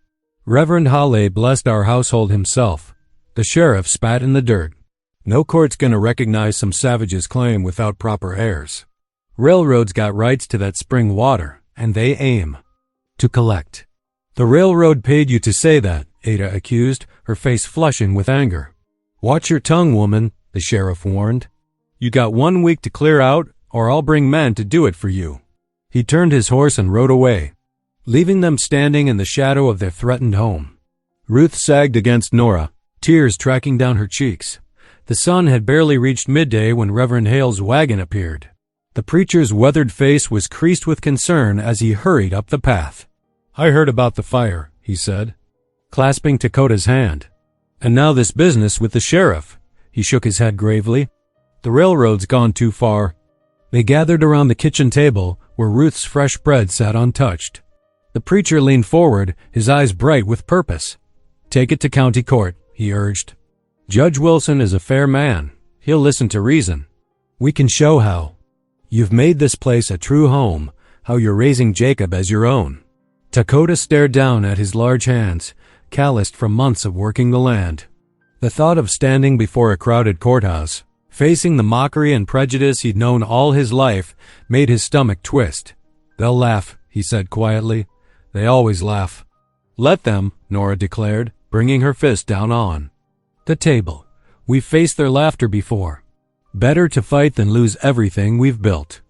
"Reverend Halley blessed our household himself." The sheriff spat in the dirt. "No court's gonna recognize some savage's claim without proper heirs. Railroads got rights to that spring water, and they aim to collect." "The railroad paid you to say that," Ada accused, her face flushing with anger. "Watch your tongue, woman," the sheriff warned. "You got 1 week to clear out, or I'll bring men to do it for you." He turned his horse and rode away, leaving them standing in the shadow of their threatened home. Ruth sagged against Nora, tears tracking down her cheeks. The sun had barely reached midday when Reverend Hale's wagon appeared. The preacher's weathered face was creased with concern as he hurried up the path. "I heard about the fire," he said, clasping Dakota's hand. "And now this business with the sheriff." He shook his head gravely. "The railroad's gone too far." They gathered around the kitchen table where Ruth's fresh bread sat untouched. The preacher leaned forward, his eyes bright with purpose. "Take it to county court," he urged. "Judge Wilson is a fair man. He'll listen to reason. We can show how you've made this place a true home, how you're raising Jacob as your own." Dakota stared down at his large hands, calloused from months of working the land. The thought of standing before a crowded courthouse, facing the mockery and prejudice he'd known all his life, made his stomach twist. "They'll laugh," he said quietly. "They always laugh." "Let them," Nora declared, bringing her fist down on the table. "We've faced their laughter before. Better to fight than lose everything we've built."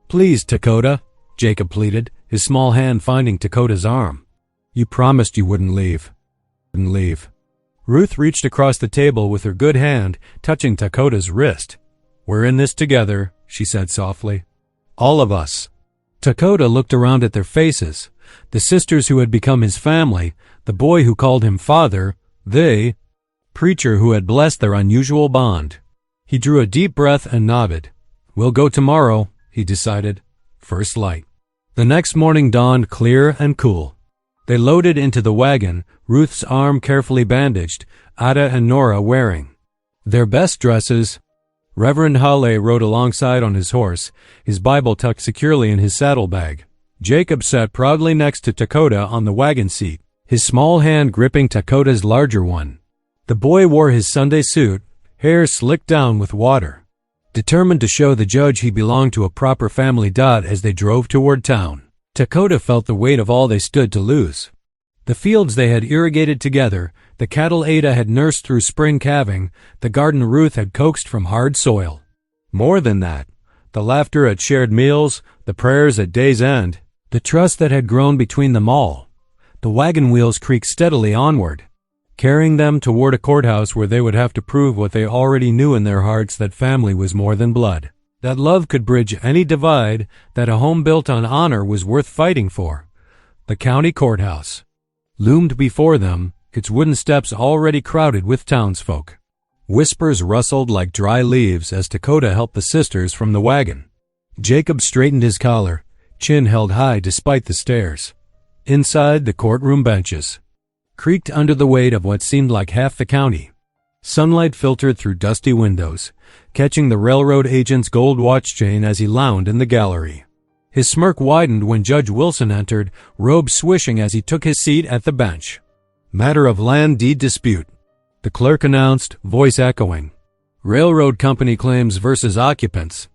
"Please, Dakota," Jacob pleaded, his small hand finding Dakota's arm. "You promised you wouldn't leave." "Wouldn't leave." Ruth reached across the table with her good hand, touching Dakota's wrist. "We're in this together," she said softly. "All of us." Dakota looked around at their faces, the sisters who had become his family, the boy who called him father, they, preacher who had blessed their unusual bond. He drew a deep breath and nodded. "We'll go tomorrow," he decided. First light. The next morning dawned clear and cool. They loaded into the wagon, Ruth's arm carefully bandaged, Ada and Nora wearing their best dresses. Reverend Halley rode alongside on his horse, his Bible tucked securely in his saddlebag. Jacob sat proudly next to Dakota on the wagon seat, his small hand gripping Dakota's larger one. The boy wore his Sunday suit, hair slicked down with water. Determined to show the judge he belonged to a proper family. As they drove toward town, Dakota felt the weight of all they stood to lose. The fields they had irrigated together, the cattle Ada had nursed through spring calving, the garden Ruth had coaxed from hard soil. More than that, the laughter at shared meals, the prayers at day's end, the trust that had grown between them all. The wagon wheels creaked steadily onward, carrying them toward a courthouse where they would have to prove what they already knew in their hearts, that family was more than blood, that love could bridge any divide, that a home built on honor was worth fighting for. The county courthouse loomed before them, its wooden steps already crowded with townsfolk. Whispers rustled like dry leaves as Dakota helped the sisters from the wagon. Jacob straightened his collar, chin held high despite the stares. Inside, the courtroom benches creaked under the weight of what seemed like half the county. Sunlight filtered through dusty windows, catching the railroad agent's gold watch chain as he lounged in the gallery. His smirk widened when Judge Wilson entered, robe swishing as he took his seat at the bench. "Matter of land deed dispute," the clerk announced, voice echoing. "Railroad company claims versus occupants."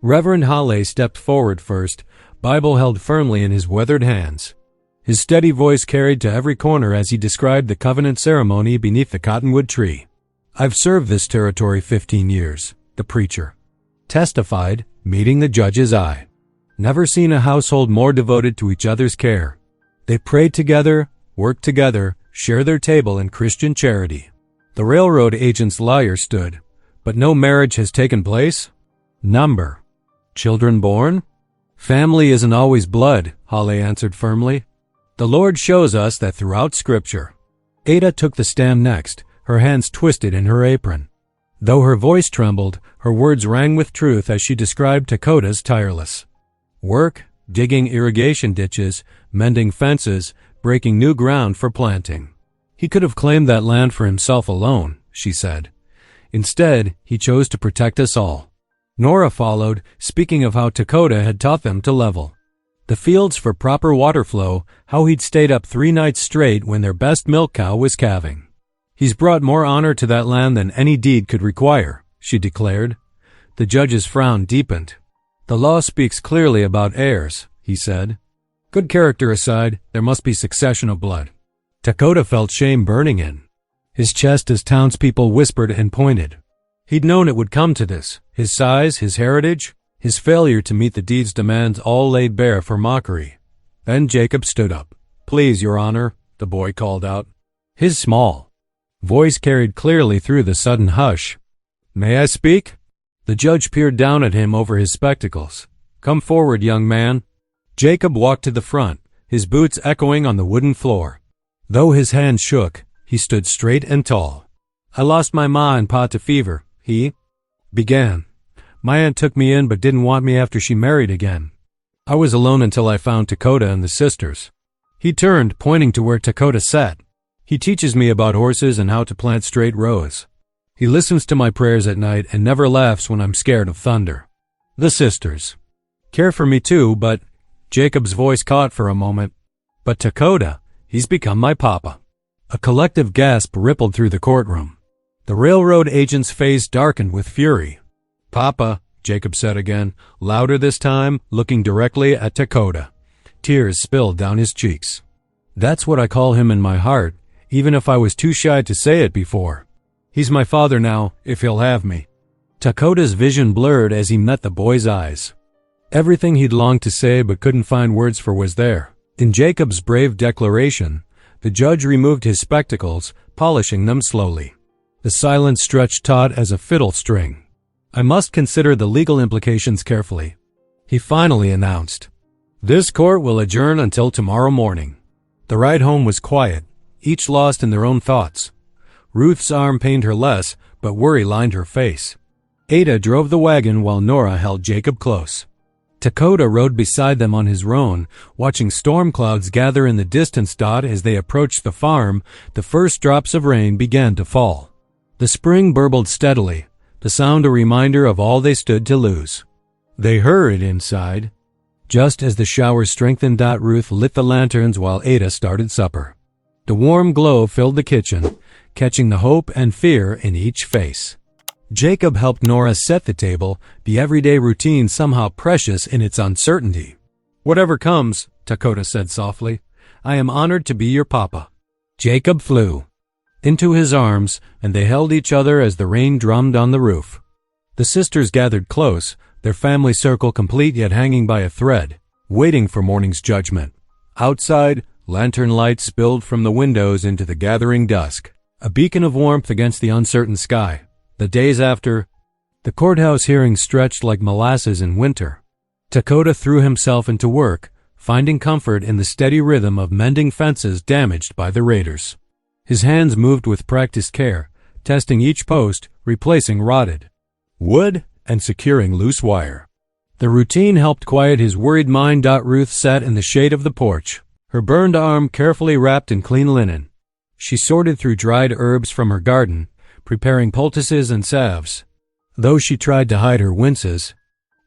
Reverend Halley stepped forward first, Bible held firmly in his weathered hands. His steady voice carried to every corner as he described the covenant ceremony beneath the cottonwood tree. "I've served this territory 15 years, the preacher testified, meeting the judge's eye. "Never seen a household more devoted to each other's care. They prayed together, worked together, share their table in Christian charity." The railroad agent's lawyer stood. "But no marriage has taken place?" "Number. Children born?" "Family isn't always blood," Halley answered firmly. "The Lord shows us that throughout Scripture." Ada took the stand next, her hands twisted in her apron. Though her voice trembled, her words rang with truth as she described Dakota's tireless work, digging irrigation ditches, mending fences, breaking new ground for planting. He could have claimed that land for himself alone, she said. Instead, he chose to protect us all. Nora followed, speaking of how Dakota had taught them to level the fields for proper water flow, how he'd stayed up 3 nights straight when their best milk cow was calving. "He's brought more honor to that land than any deed could require," she declared. The judge's frown deepened. "The law speaks clearly about heirs," he said. "Good character aside, there must be succession of blood." Dakota felt shame burning in his chest as townspeople whispered and pointed. He'd known it would come to this. His size, his heritage, his failure to meet the deed's demands all laid bare for mockery. Then Jacob stood up. "Please, Your Honor," the boy called out. His small voice carried clearly through the sudden hush. "May I speak?" The judge peered down at him over his spectacles. "Come forward, young man." Jacob walked to the front, his boots echoing on the wooden floor. Though his hands shook, he stood straight and tall. "I lost my ma and pa to fever," he began. "My aunt took me in but didn't want me after she married again. I was alone until I found Dakota and the sisters." He turned, pointing to where Dakota sat. "He teaches me about horses and how to plant straight rows. He listens to my prayers at night and never laughs when I'm scared of thunder. The sisters care for me too, but—" Jacob's voice caught for a moment. "But Dakota, he's become my papa." A collective gasp rippled through the courtroom. The railroad agent's face darkened with fury. "Papa," Jacob said again, louder this time, looking directly at Dakota. Tears spilled down his cheeks. "That's what I call him in my heart, even if I was too shy to say it before. He's my father now, if he'll have me." Dakota's vision blurred as he met the boy's eyes. Everything he'd longed to say but couldn't find words for was there. In Jacob's brave declaration, the judge removed his spectacles, polishing them slowly. The silence stretched taut as a fiddle string. "I must consider the legal implications carefully," he finally announced. "This court will adjourn until tomorrow morning." The ride home was quiet, each lost in their own thoughts. Ruth's arm pained her less, but worry lined her face. Ada drove the wagon while Nora held Jacob close. Dakota rode beside them on his roan, watching storm clouds gather in the distance. As they approached the farm, the first drops of rain began to fall. The spring burbled steadily, the sound a reminder of all they stood to lose. They hurried inside. Just as the showers strengthened, Ruth lit the lanterns while Ada started supper. The warm glow filled the kitchen, catching the hope and fear in each face. Jacob helped Nora set the table, the everyday routine somehow precious in its uncertainty. "Whatever comes," Dakota said softly, "I am honored to be your papa." Jacob flew into his arms, and they held each other as the rain drummed on the roof. The sisters gathered close, their family circle complete yet hanging by a thread, waiting for morning's judgment. Outside, lantern lights spilled from the windows into the gathering dusk, a beacon of warmth against the uncertain sky. The days after, the courthouse hearings stretched like molasses in winter. Dakota threw himself into work, finding comfort in the steady rhythm of mending fences damaged by the raiders. His hands moved with practiced care, testing each post, replacing rotted wood, and securing loose wire. The routine helped quiet his worried mind. Ruth sat in the shade of the porch, her burned arm carefully wrapped in clean linen. She sorted through dried herbs from her garden, preparing poultices and salves. Though she tried to hide her winces,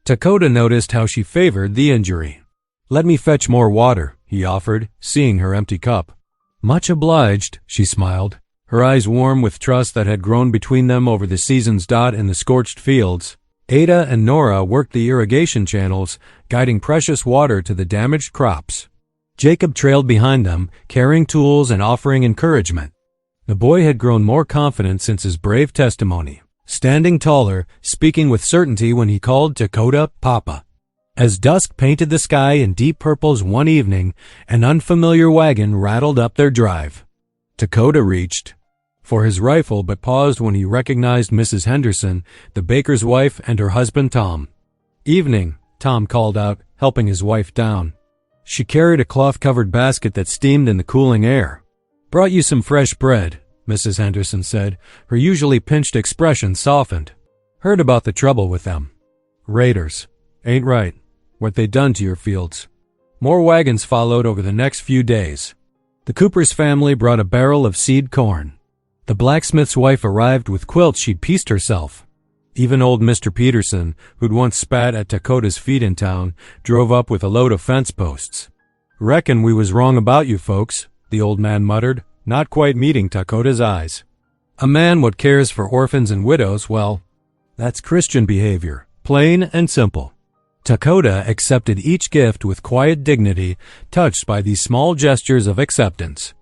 Dakota noticed how she favored the injury. "Let me fetch more water," he offered, seeing her empty cup. "Much obliged," she smiled, her eyes warm with trust that had grown between them over the season's dot in the scorched fields. Ada and Nora worked the irrigation channels, guiding precious water to the damaged crops. Jacob trailed behind them, carrying tools and offering encouragement. The boy had grown more confident since his brave testimony, standing taller, speaking with certainty when he called Dakota Papa. As dusk painted the sky in deep purples one evening, an unfamiliar wagon rattled up their drive. Dakota reached for his rifle but paused when he recognized Mrs. Henderson, the baker's wife, and her husband Tom. "Evening," Tom called out, helping his wife down. She carried a cloth-covered basket that steamed in the cooling air. "Brought you some fresh bread," Mrs. Henderson said, her usually pinched expression softened. "Heard about the trouble with them. Raiders. Ain't right. What they done to your fields." More wagons followed over the next few days. The Cooper's family brought a barrel of seed corn. The blacksmith's wife arrived with quilts she'd pieced herself. Even old Mr. Peterson, who'd once spat at Dakota's feet in town, drove up with a load of fence posts. "Reckon we was wrong about you folks," the old man muttered, not quite meeting Dakota's eyes. "A man what cares for orphans and widows, well, that's Christian behavior, plain and simple." Dakota accepted each gift with quiet dignity, touched by these small gestures of acceptance.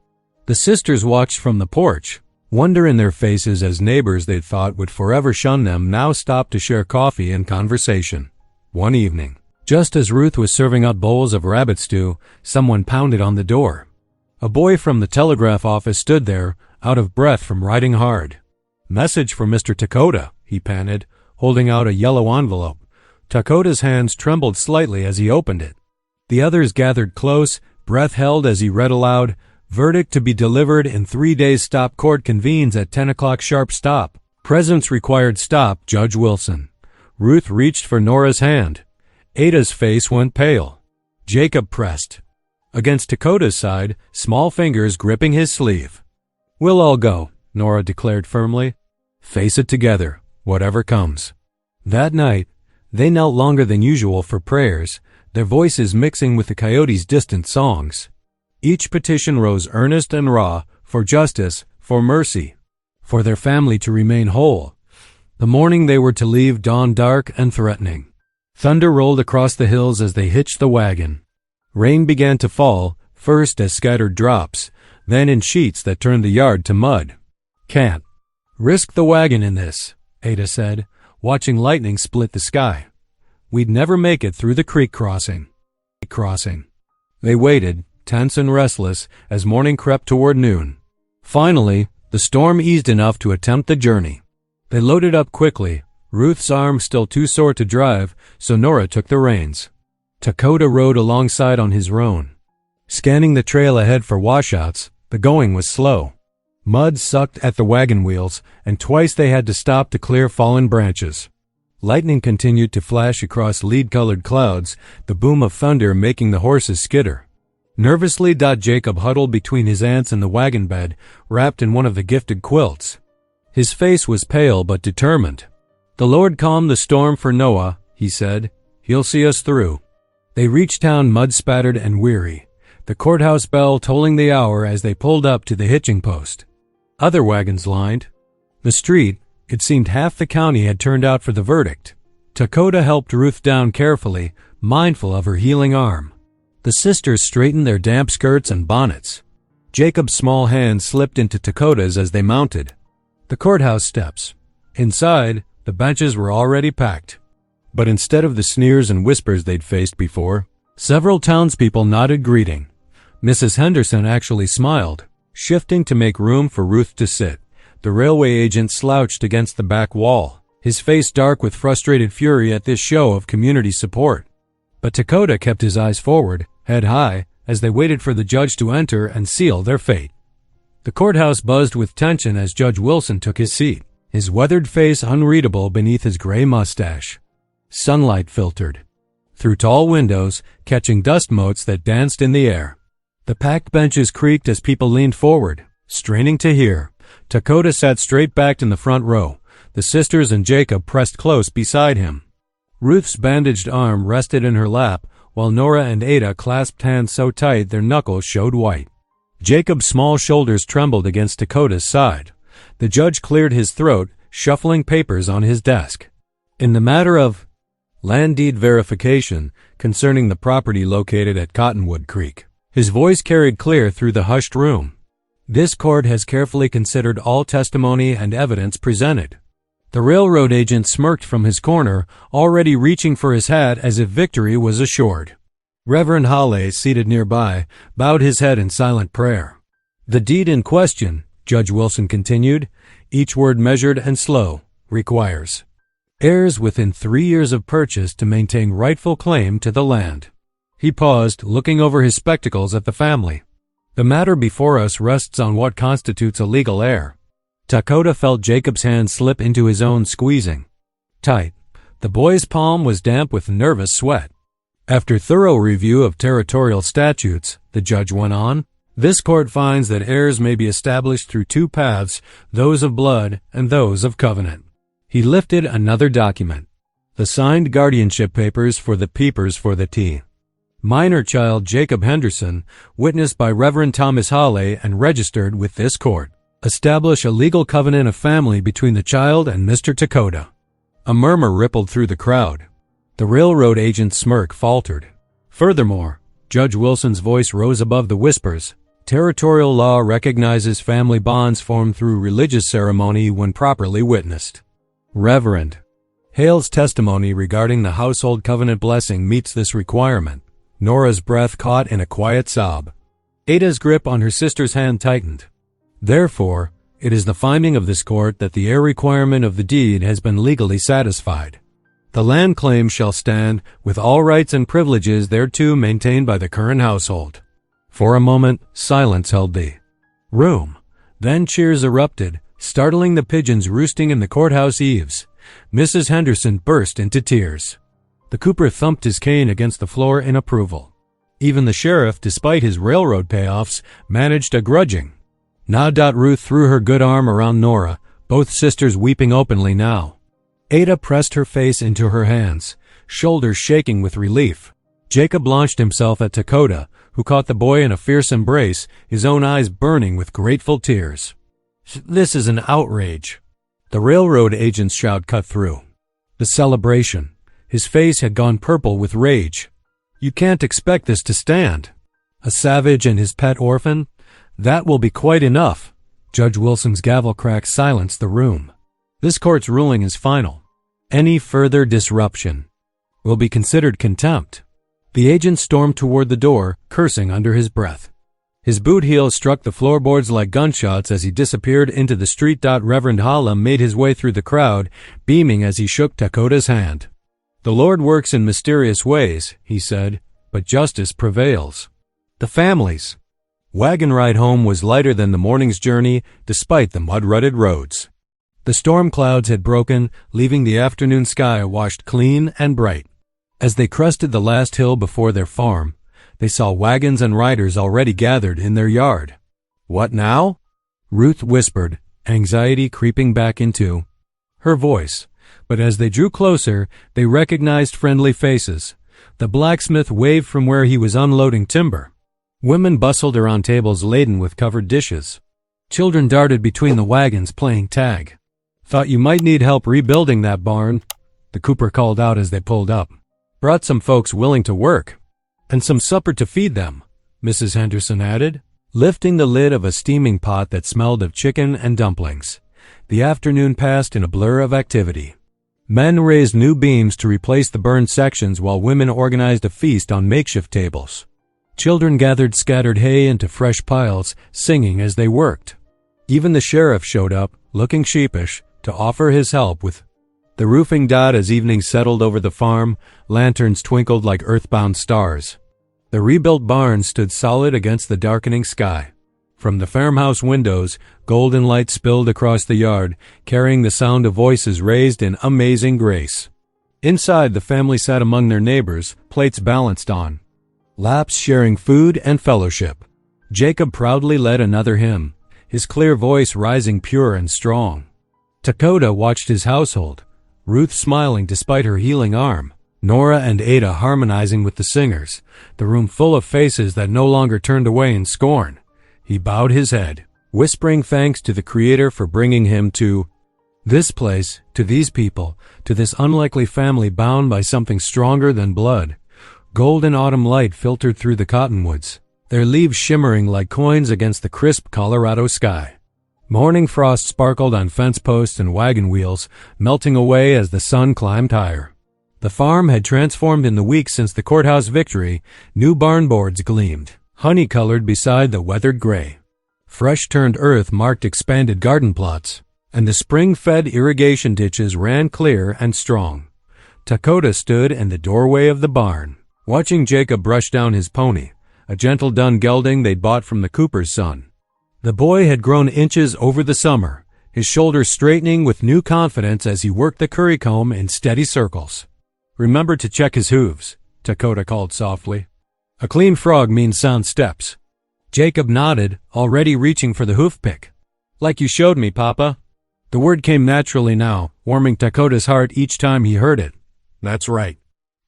The sisters watched from the porch, wonder in their faces as neighbors they'd thought would forever shun them now stopped to share coffee and conversation. One evening, just as Ruth was serving up bowls of rabbit stew, someone pounded on the door. A boy from the telegraph office stood there, out of breath from riding hard. "Message for Mr. Dakota," he panted, holding out a yellow envelope. Dakota's hands trembled slightly as he opened it. The others gathered close, breath held as he read aloud, "Verdict to be delivered in 3 days. Stop court convenes at 10 o'clock sharp. Stop. Presence required. Stop. Judge Wilson." Ruth reached for Nora's hand. Ada's face went pale. Jacob pressed against Dakota's side, small fingers gripping his sleeve. "We'll all go," Nora declared firmly. "Face it together, whatever comes." That night, they knelt longer than usual for prayers, their voices mixing with the coyotes' distant songs. Each petition rose earnest and raw, for justice, for mercy, for their family to remain whole. The morning they were to leave dawned dark and threatening. Thunder rolled across the hills as they hitched the wagon. Rain began to fall, first as scattered drops, then in sheets that turned the yard to mud. "Can't risk the wagon in this," Ada said, watching lightning split the sky. "We'd never make it through the creek crossing." They waited, tense and restless, as morning crept toward noon. Finally, the storm eased enough to attempt the journey. They loaded up quickly, Ruth's arm still too sore to drive, so Nora took the reins. Dakota rode alongside on his roan. Scanning the trail ahead for washouts, the going was slow. Mud sucked at the wagon wheels, and twice they had to stop to clear fallen branches. Lightning continued to flash across lead-colored clouds, the boom of thunder making the horses skitter. Nervously, Jacob huddled between his aunts and the wagon bed, wrapped in one of the gifted quilts. His face was pale but determined. "The Lord calmed the storm for Noah," he said. "He'll see us through." They reached town mud-spattered and weary, the courthouse bell tolling the hour as they pulled up to the hitching post. Other wagons lined the street, It seemed half the county had turned out for the verdict. Dakota helped Ruth down carefully, mindful of her healing arm. The sisters straightened their damp skirts and bonnets. Jacob's small hand slipped into Dakota's as they mounted the courthouse steps. Inside, the benches were already packed. But instead of the sneers and whispers they'd faced before, several townspeople nodded greeting. Mrs. Henderson actually smiled, shifting to make room for Ruth to sit. The railway agent slouched against the back wall, his face dark with frustrated fury at this show of community support. But Dakota kept his eyes forward, head high, as they waited for the judge to enter and seal their fate. The courthouse buzzed with tension as Judge Wilson took his seat, his weathered face unreadable beneath his gray mustache. Sunlight filtered through tall windows, catching dust motes that danced in the air. The packed benches creaked as people leaned forward, straining to hear. Dakota sat straight backed in the front row. The sisters and Jacob pressed close beside him. Ruth's bandaged arm rested in her lap, while Nora and Ada clasped hands so tight their knuckles showed white. Jacob's small shoulders trembled against Dakota's side. The judge cleared his throat, shuffling papers on his desk. In the matter of land deed verification concerning the property located at Cottonwood Creek, his voice carried clear through the hushed room. This court has carefully considered all testimony and evidence presented. The railroad agent smirked from his corner, already reaching for his hat as if victory was assured. Reverend Hawley, seated nearby, bowed his head in silent prayer. The deed in question, Judge Wilson continued, each word measured and slow, requires heirs within 3 years of purchase to maintain rightful claim to the land. He paused, looking over his spectacles at the family. The matter before us rests on what constitutes a legal heir. Dakota felt Jacob's hand slip into his own, squeezing tight. The boy's palm was damp with nervous sweat. After thorough review of territorial statutes, the judge went on, this court finds that heirs may be established through 2 paths, those of blood and those of covenant. He lifted another document, the signed guardianship papers for the peepers for the tea. Minor child Jacob Henderson, witnessed by Reverend Thomas Hawley and registered with this court, establish a legal covenant of family between the child and Mr. Dakota. A murmur rippled through the crowd. The railroad agent's smirk faltered. Furthermore, Judge Wilson's voice rose above the whispers. Territorial law recognizes family bonds formed through religious ceremony when properly witnessed. Reverend Hale's testimony regarding the household covenant blessing meets this requirement. Nora's breath caught in a quiet sob. Ada's grip on her sister's hand tightened. Therefore, it is the finding of this court that the heir requirement of the deed has been legally satisfied. The land claim shall stand, with all rights and privileges thereto maintained by the current household. For a moment, silence held the room. Then cheers erupted, startling the pigeons roosting in the courthouse eaves. Mrs. Henderson burst into tears. The cooper thumped his cane against the floor in approval. Even the sheriff, despite his railroad payoffs, managed a grudging nod. Ruth threw her good arm around Nora, both sisters weeping openly now. Ada pressed her face into her hands, shoulders shaking with relief. Jacob launched himself at Dakota, who caught the boy in a fierce embrace, his own eyes burning with grateful tears. This is an outrage. The railroad agent's shout cut through the celebration. His face had gone purple with rage. You can't expect this to stand. A savage and his pet orphan? That will be quite enough. Judge Wilson's gavel crack silenced the room. This court's ruling is final. Any further disruption will be considered contempt. The agent stormed toward the door, cursing under his breath. His boot heels struck the floorboards like gunshots as he disappeared into the street. Reverend Hallam made his way through the crowd, beaming as he shook Dakota's hand. The Lord works in mysterious ways, he said, but justice prevails. The family's wagon ride home was lighter than the morning's journey, despite the mud-rutted roads. The storm clouds had broken, leaving the afternoon sky washed clean and bright. As they crested the last hill before their farm, they saw wagons and riders already gathered in their yard. What now? Ruth whispered, anxiety creeping back into her voice. But as they drew closer, they recognized friendly faces. The blacksmith waved from where he was unloading timber. Women bustled around tables laden with covered dishes. Children darted between the wagons playing tag. "Thought you might need help rebuilding that barn," the cooper called out as they pulled up. "Brought some folks willing to work. And some supper to feed them," Mrs. Henderson added, lifting the lid of a steaming pot that smelled of chicken and dumplings. The afternoon passed in a blur of activity. Men raised new beams to replace the burned sections while women organized a feast on makeshift tables. Children gathered scattered hay into fresh piles, singing as they worked. Even the sheriff showed up, looking sheepish, to offer his help with the roofing dot. As evening settled over the farm, lanterns twinkled like earthbound stars. The rebuilt barn stood solid against the darkening sky. From the farmhouse windows, golden light spilled across the yard, carrying the sound of voices raised in amazing grace. Inside, the family sat among their neighbors, plates balanced on laps, sharing food and fellowship. Jacob proudly led another hymn, his clear voice rising pure and strong. Dakota watched his household, Ruth smiling despite her healing arm, Nora and Ada harmonizing with the singers, the room full of faces that no longer turned away in scorn. He bowed his head, whispering thanks to the Creator for bringing him to this place, to these people, to this unlikely family bound by something stronger than blood. Golden autumn light filtered through the cottonwoods, their leaves shimmering like coins against the crisp Colorado sky. Morning frost sparkled on fence posts and wagon wheels, melting away as the sun climbed higher. The farm had transformed in the weeks since the courthouse victory. New barn boards gleamed, honey-colored beside the weathered gray. Fresh-turned earth marked expanded garden plots, and the spring-fed irrigation ditches ran clear and strong. Dakota stood in the doorway of the barn, watching Jacob brush down his pony, a gentle dun gelding they'd bought from the cooper's son. The boy had grown inches over the summer, his shoulders straightening with new confidence as he worked the curry comb in steady circles. "Remember to check his hooves," Dakota called softly. "A clean frog means sound steps." Jacob nodded, already reaching for the hoof pick. "Like you showed me, Papa." The word came naturally now, warming Dakota's heart each time he heard it. "That's right."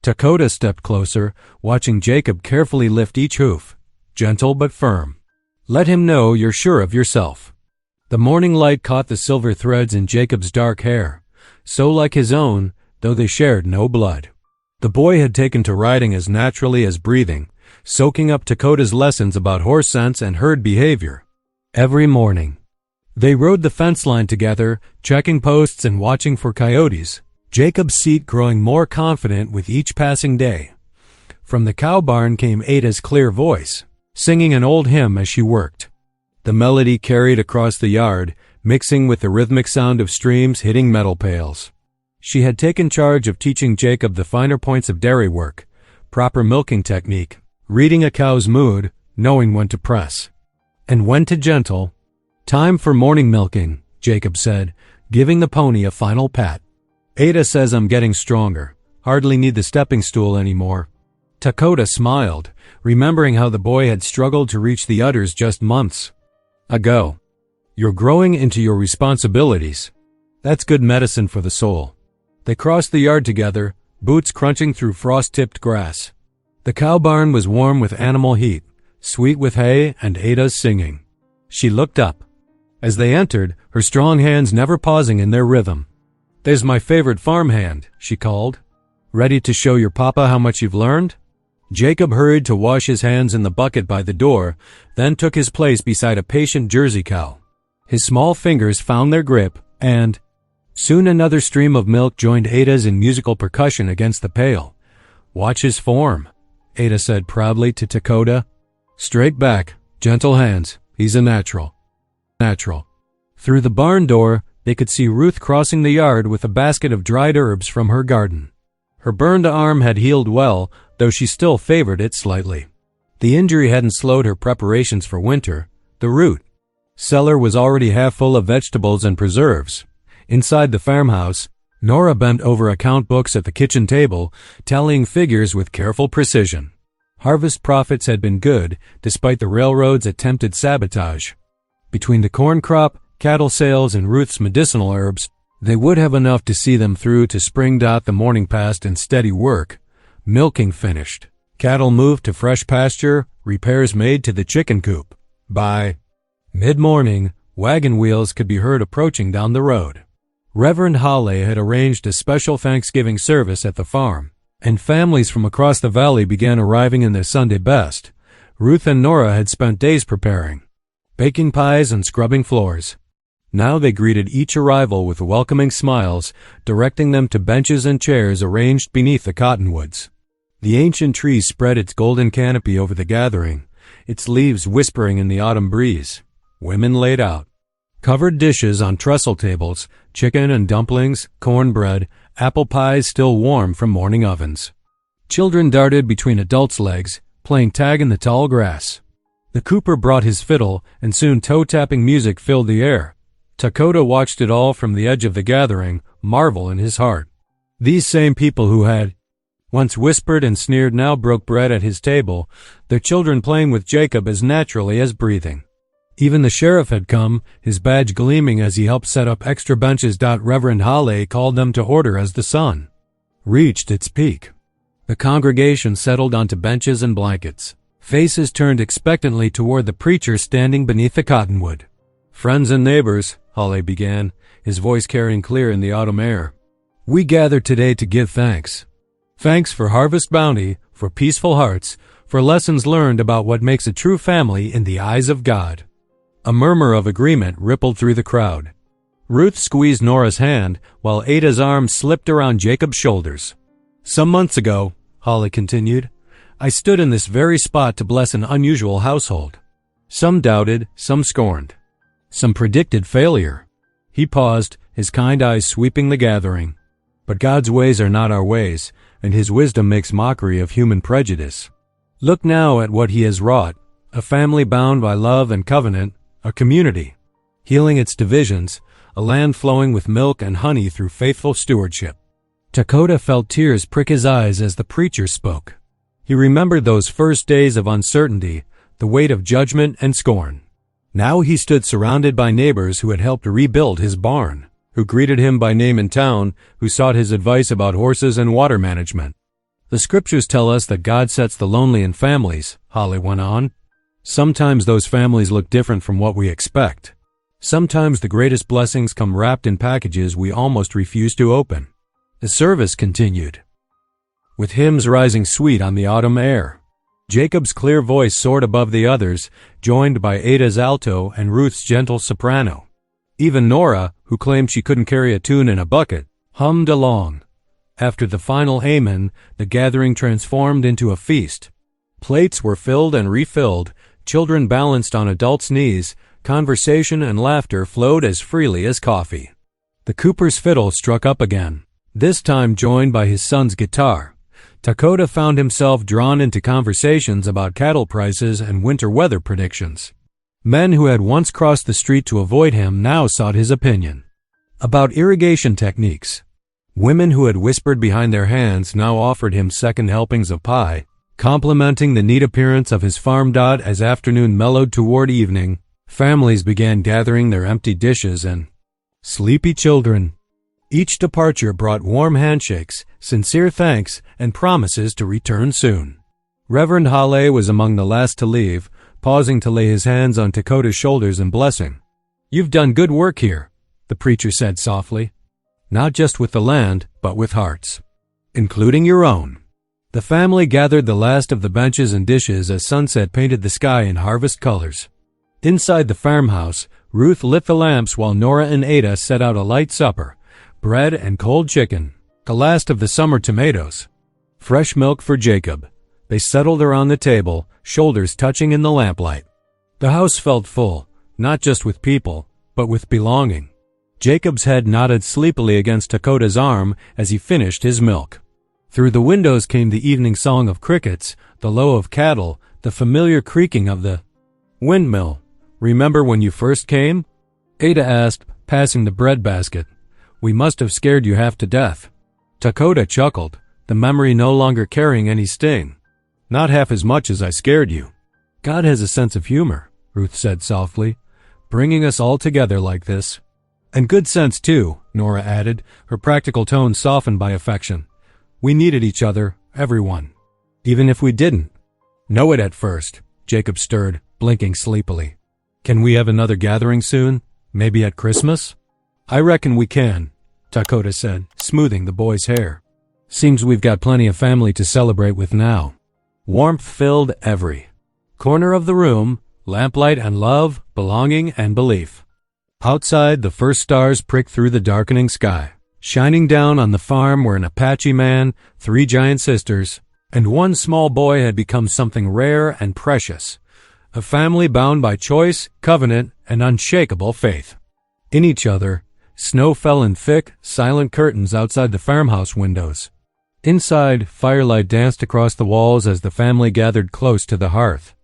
Dakota stepped closer, watching Jacob carefully lift each hoof, gentle but firm. "Let him know you're sure of yourself." The morning light caught the silver threads in Jacob's dark hair, so like his own, though they shared no blood. The boy had taken to riding as naturally as breathing, soaking up Dakota's lessons about horse sense and herd behavior. Every morning, they rode the fence line together, checking posts and watching for coyotes, Jacob's seat growing more confident with each passing day. From the cow barn came Ada's clear voice, singing an old hymn as she worked. The melody carried across the yard, mixing with the rhythmic sound of streams hitting metal pails. She had taken charge of teaching Jacob the finer points of dairy work, proper milking technique, reading a cow's mood, knowing when to press, and when to gentle. "Time for morning milking," Jacob said, giving the pony a final pat. "Ada says I'm getting stronger. Hardly need the stepping stool anymore." Dakota smiled, remembering how the boy had struggled to reach the udders just months ago. "You're growing into your responsibilities. That's good medicine for the soul." They crossed the yard together, boots crunching through frost-tipped grass. The cow barn was warm with animal heat, sweet with hay and Ada's singing. She looked up. As they entered, her strong hands never pausing in their rhythm. "There's my favorite farmhand," she called. "Ready to show your papa how much you've learned?" Jacob hurried to wash his hands in the bucket by the door, then took his place beside a patient Jersey cow. His small fingers found their grip, and soon another stream of milk joined Ada's in musical percussion against the pail. "Watch his form," Ada said proudly to Dakota. "Straight back, gentle hands. He's a natural." Through the barn door, they could see Ruth crossing the yard with a basket of dried herbs from her garden. Her burned arm had healed well, though she still favored it slightly. The injury hadn't slowed her preparations for winter. The root cellar was already half full of vegetables and preserves. Inside the farmhouse, Nora bent over account books at the kitchen table, tallying figures with careful precision. Harvest profits had been good, despite the railroad's attempted sabotage. Between the corn crop, cattle sales, and Ruth's medicinal herbs, they would have enough to see them through to spring. The morning passed in steady work. Milking finished. Cattle moved to fresh pasture, repairs made to the chicken coop. By mid-morning, wagon wheels could be heard approaching down the road. Reverend Hawley had arranged a special Thanksgiving service at the farm, and families from across the valley began arriving in their Sunday best. Ruth and Nora had spent days preparing, baking pies and scrubbing floors. Now they greeted each arrival with welcoming smiles, directing them to benches and chairs arranged beneath the cottonwoods. The ancient tree spread its golden canopy over the gathering, its leaves whispering in the autumn breeze. Women laid out covered dishes on trestle tables, chicken and dumplings, cornbread, apple pies still warm from morning ovens. Children darted between adults' legs, playing tag in the tall grass. The cooper brought his fiddle, and soon toe-tapping music filled the air. Dakota watched it all from the edge of the gathering, marvel in his heart. These same people who had once whispered and sneered now broke bread at his table, their children playing with Jacob as naturally as breathing. Even the sheriff had come, his badge gleaming as he helped set up extra benches. Reverend Hawley called them to order as the sun reached its peak. The congregation settled onto benches and blankets. Faces turned expectantly toward the preacher standing beneath the cottonwood. "Friends and neighbors," Hawley began, his voice carrying clear in the autumn air, "we gather today to give thanks. Thanks for harvest bounty, for peaceful hearts, for lessons learned about what makes a true family in the eyes of God." A murmur of agreement rippled through the crowd. Ruth squeezed Nora's hand, while Ada's arm slipped around Jacob's shoulders. "Some months ago," Hawley continued, "I stood in this very spot to bless an unusual household. Some doubted, some scorned. Some predicted failure." He paused, his kind eyes sweeping the gathering. "But God's ways are not our ways, and His wisdom makes mockery of human prejudice. Look now at what He has wrought, a family bound by love and covenant, a community, healing its divisions, a land flowing with milk and honey through faithful stewardship." Dakota felt tears prick his eyes as the preacher spoke. He remembered those first days of uncertainty, the weight of judgment and scorn. Now he stood surrounded by neighbors who had helped rebuild his barn, who greeted him by name in town, who sought his advice about horses and water management. "The scriptures tell us that God sets the lonely in families," Hawley went on. "Sometimes those families look different from what we expect. Sometimes the greatest blessings come wrapped in packages we almost refuse to open." The service continued, with hymns rising sweet on the autumn air. Jacob's clear voice soared above the others, joined by Ada's alto and Ruth's gentle soprano. Even Nora, who claimed she couldn't carry a tune in a bucket, hummed along. After the final amen, the gathering transformed into a feast. Plates were filled and refilled, children balanced on adults' knees, conversation and laughter flowed as freely as coffee. The cooper's fiddle struck up again, this time joined by his son's guitar. Dakota found himself drawn into conversations about cattle prices and winter weather predictions. Men who had once crossed the street to avoid him now sought his opinion. About irrigation techniques. Women who had whispered behind their hands now offered him second helpings of pie, complimenting the neat appearance of his farm. As afternoon mellowed toward evening, families began gathering their empty dishes and sleepy children. Each departure brought warm handshakes, sincere thanks, and promises to return soon. Reverend Hawley was among the last to leave, pausing to lay his hands on Dakota's shoulders in blessing. "You've done good work here," the preacher said softly. "Not just with the land, but with hearts, including your own." The family gathered the last of the benches and dishes as sunset painted the sky in harvest colors. Inside the farmhouse, Ruth lit the lamps while Nora and Ada set out a light supper, bread and cold chicken, the last of the summer tomatoes, fresh milk for Jacob. They settled around the table, shoulders touching in the lamplight. The house felt full, not just with people, but with belonging. Jacob's head nodded sleepily against Dakota's arm as he finished his milk. Through the windows came the evening song of crickets, the low of cattle, the familiar creaking of the windmill. "Remember when you first came?" Ada asked, passing the bread basket. "We must have scared you half to death." Dakota chuckled, the memory no longer carrying any sting. "Not half as much as I scared you." "God has a sense of humor," Ruth said softly, "bringing us all together like this." "And good sense, too," Nora added, her practical tone softened by affection. "We needed each other, everyone. Even if we didn't know it at first." Jacob stirred, blinking sleepily. "Can we have another gathering soon? Maybe at Christmas?" "I reckon we can," Dakota said, smoothing the boy's hair. Seems we've got plenty of family to celebrate with now. Warmth filled every corner of the room, lamplight and love, belonging and belief. Outside, the first stars pricked through the darkening sky, shining down on the farm where an Apache man, 3 giant sisters, and 1 small boy had become something rare and precious, a family bound by choice, covenant, and unshakable faith. In each other, snow fell in thick, silent curtains outside the farmhouse windows. Inside, firelight danced across the walls as the family gathered close to the hearth.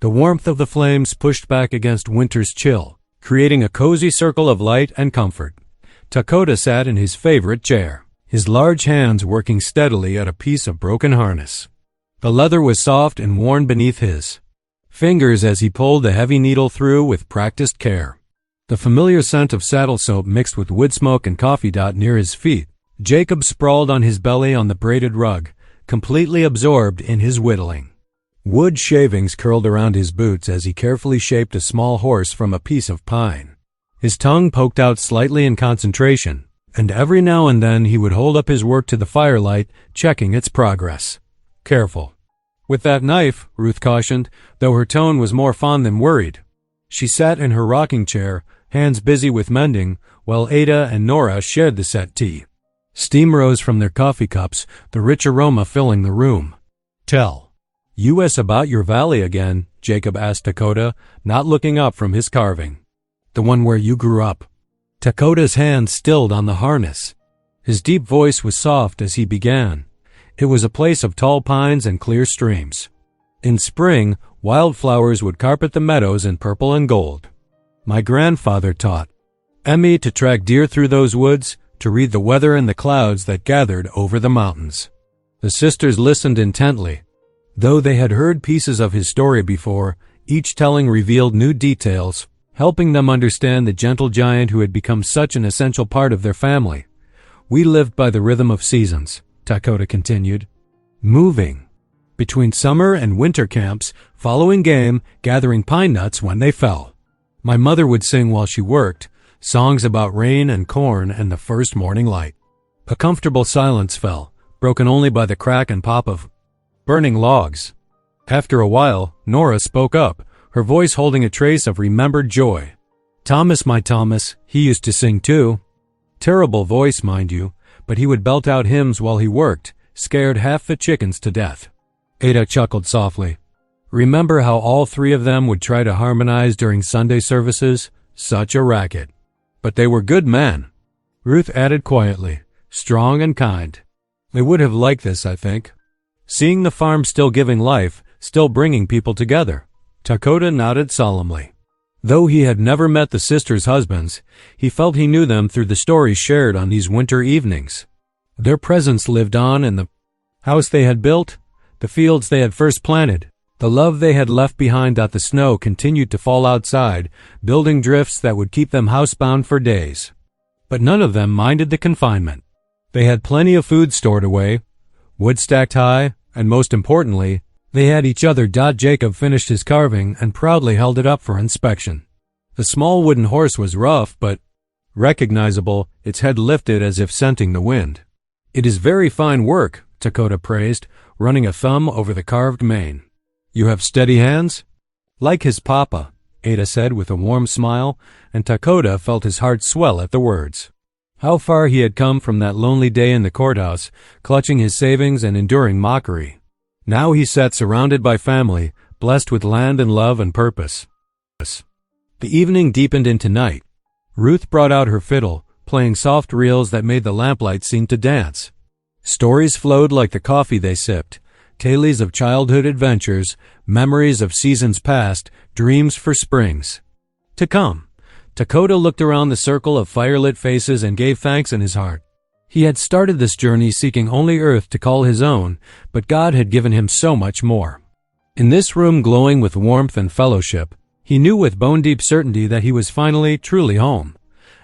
The warmth of the flames pushed back against winter's chill, creating a cozy circle of light and comfort. Dakota sat in his favorite chair, his large hands working steadily at a piece of broken harness. The leather was soft and worn beneath his fingers as he pulled the heavy needle through with practiced care. The familiar scent of saddle soap mixed with wood smoke and coffee dot near his feet. Jacob sprawled on his belly on the braided rug, completely absorbed in his whittling. Wood shavings curled around his boots as he carefully shaped a small horse from a piece of pine. His tongue poked out slightly in concentration, and every now and then he would hold up his work to the firelight, checking its progress. Careful with that knife, Ruth cautioned, though her tone was more fond than worried. She sat in her rocking chair, hands busy with mending, while Ada and Nora shared the settee. Steam rose from their coffee cups, the rich aroma filling the room. Tell us about your valley again, Jacob asked Dakota, not looking up from his carving. The one where you grew up. Dakota's hand stilled on the harness. His deep voice was soft as he began. It was a place of tall pines and clear streams. In spring, wildflowers would carpet the meadows in purple and gold. My grandfather taught Emmy to track deer through those woods, to read the weather and the clouds that gathered over the mountains. The sisters listened intently. Though they had heard pieces of his story before, each telling revealed new details, helping them understand the gentle giant who had become such an essential part of their family. We lived by the rhythm of seasons, Dakota continued, moving between summer and winter camps, following game, gathering pine nuts when they fell. My mother would sing while she worked, songs about rain and corn and the first morning light. A comfortable silence fell, broken only by the crack and pop of burning logs. After a while, Nora spoke up, her voice holding a trace of remembered joy. Thomas, my Thomas, he used to sing too. Terrible voice, mind you, but he would belt out hymns while he worked, scared half the chickens to death. Ada chuckled softly. Remember how all 3 of them would try to harmonize during Sunday services? Such a racket. But they were good men. Ruth added quietly, strong and kind. They would have liked this, I think. Seeing the farm still giving life, still bringing people together. Dakota nodded solemnly. Though he had never met the sisters' husbands, he felt he knew them through the stories shared on these winter evenings. Their presence lived on in the house they had built, the fields they had first planted, the love they had left behind that the snow continued to fall outside, building drifts that would keep them housebound for days. But none of them minded the confinement. They had plenty of food stored away, wood stacked high, and most importantly, they had each other. Jacob finished his carving and proudly held it up for inspection. The small wooden horse was rough, but recognizable, its head lifted as if scenting the wind. It is very fine work, Dakota praised, running a thumb over the carved mane. You have steady hands? Like his papa, Ada said with a warm smile, and Dakota felt his heart swell at the words. How far he had come from that lonely day in the courthouse, clutching his savings and enduring mockery. Now he sat surrounded by family, blessed with land and love and purpose. The evening deepened into night. Ruth brought out her fiddle, playing soft reels that made the lamplight seem to dance. Stories flowed like the coffee they sipped, tales of childhood adventures, memories of seasons past, dreams for springs to come. Dakota looked around the circle of firelit faces and gave thanks in his heart. He had started this journey seeking only earth to call his own, but God had given him so much more. In this room glowing with warmth and fellowship, he knew with bone-deep certainty that he was finally, truly home.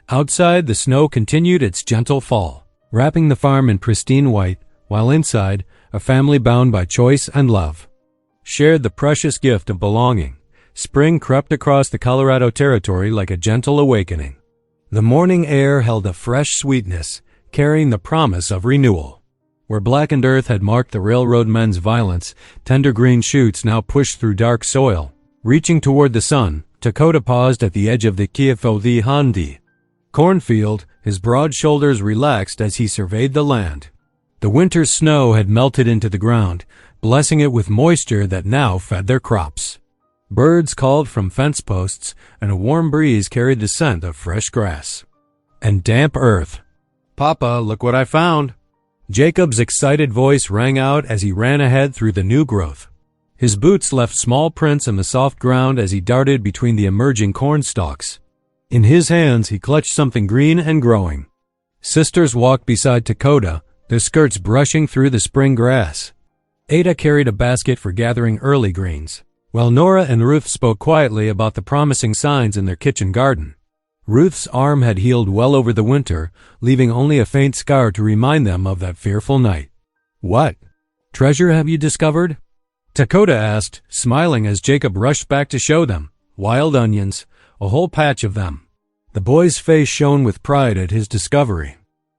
Outside, the snow continued its gentle fall, wrapping the farm in pristine white, while inside, a family bound by choice and love shared the precious gift of belonging. Spring crept across the Colorado territory like a gentle awakening. The morning air held a fresh sweetness, carrying the promise of renewal. Where blackened earth had marked the railroad men's violence, tender green shoots now pushed through dark soil. Reaching toward the sun, Dakota paused at the edge of the Kiefodi Handi cornfield, his broad shoulders relaxed as he surveyed the land. The winter's snow had melted into the ground, blessing it with moisture that now fed their crops. Birds called from fence posts, and a warm breeze carried the scent of fresh grass and damp earth. "Papa, look what I found." Jacob's excited voice rang out as he ran ahead through the new growth. His boots left small prints in the soft ground as he darted between the emerging corn stalks. In his hands, he clutched something green and growing. Sisters walked beside Dakota, their skirts brushing through the spring grass. Ada carried a basket for gathering early greens, while Nora and Ruth spoke quietly about the promising signs in their kitchen garden. Ruth's arm had healed well over the winter, leaving only a faint scar to remind them of that fearful night. "What treasure have you discovered?" Dakota asked, smiling as Jacob rushed back to show them. "Wild onions, a whole patch of them." The boy's face shone with pride at his discovery.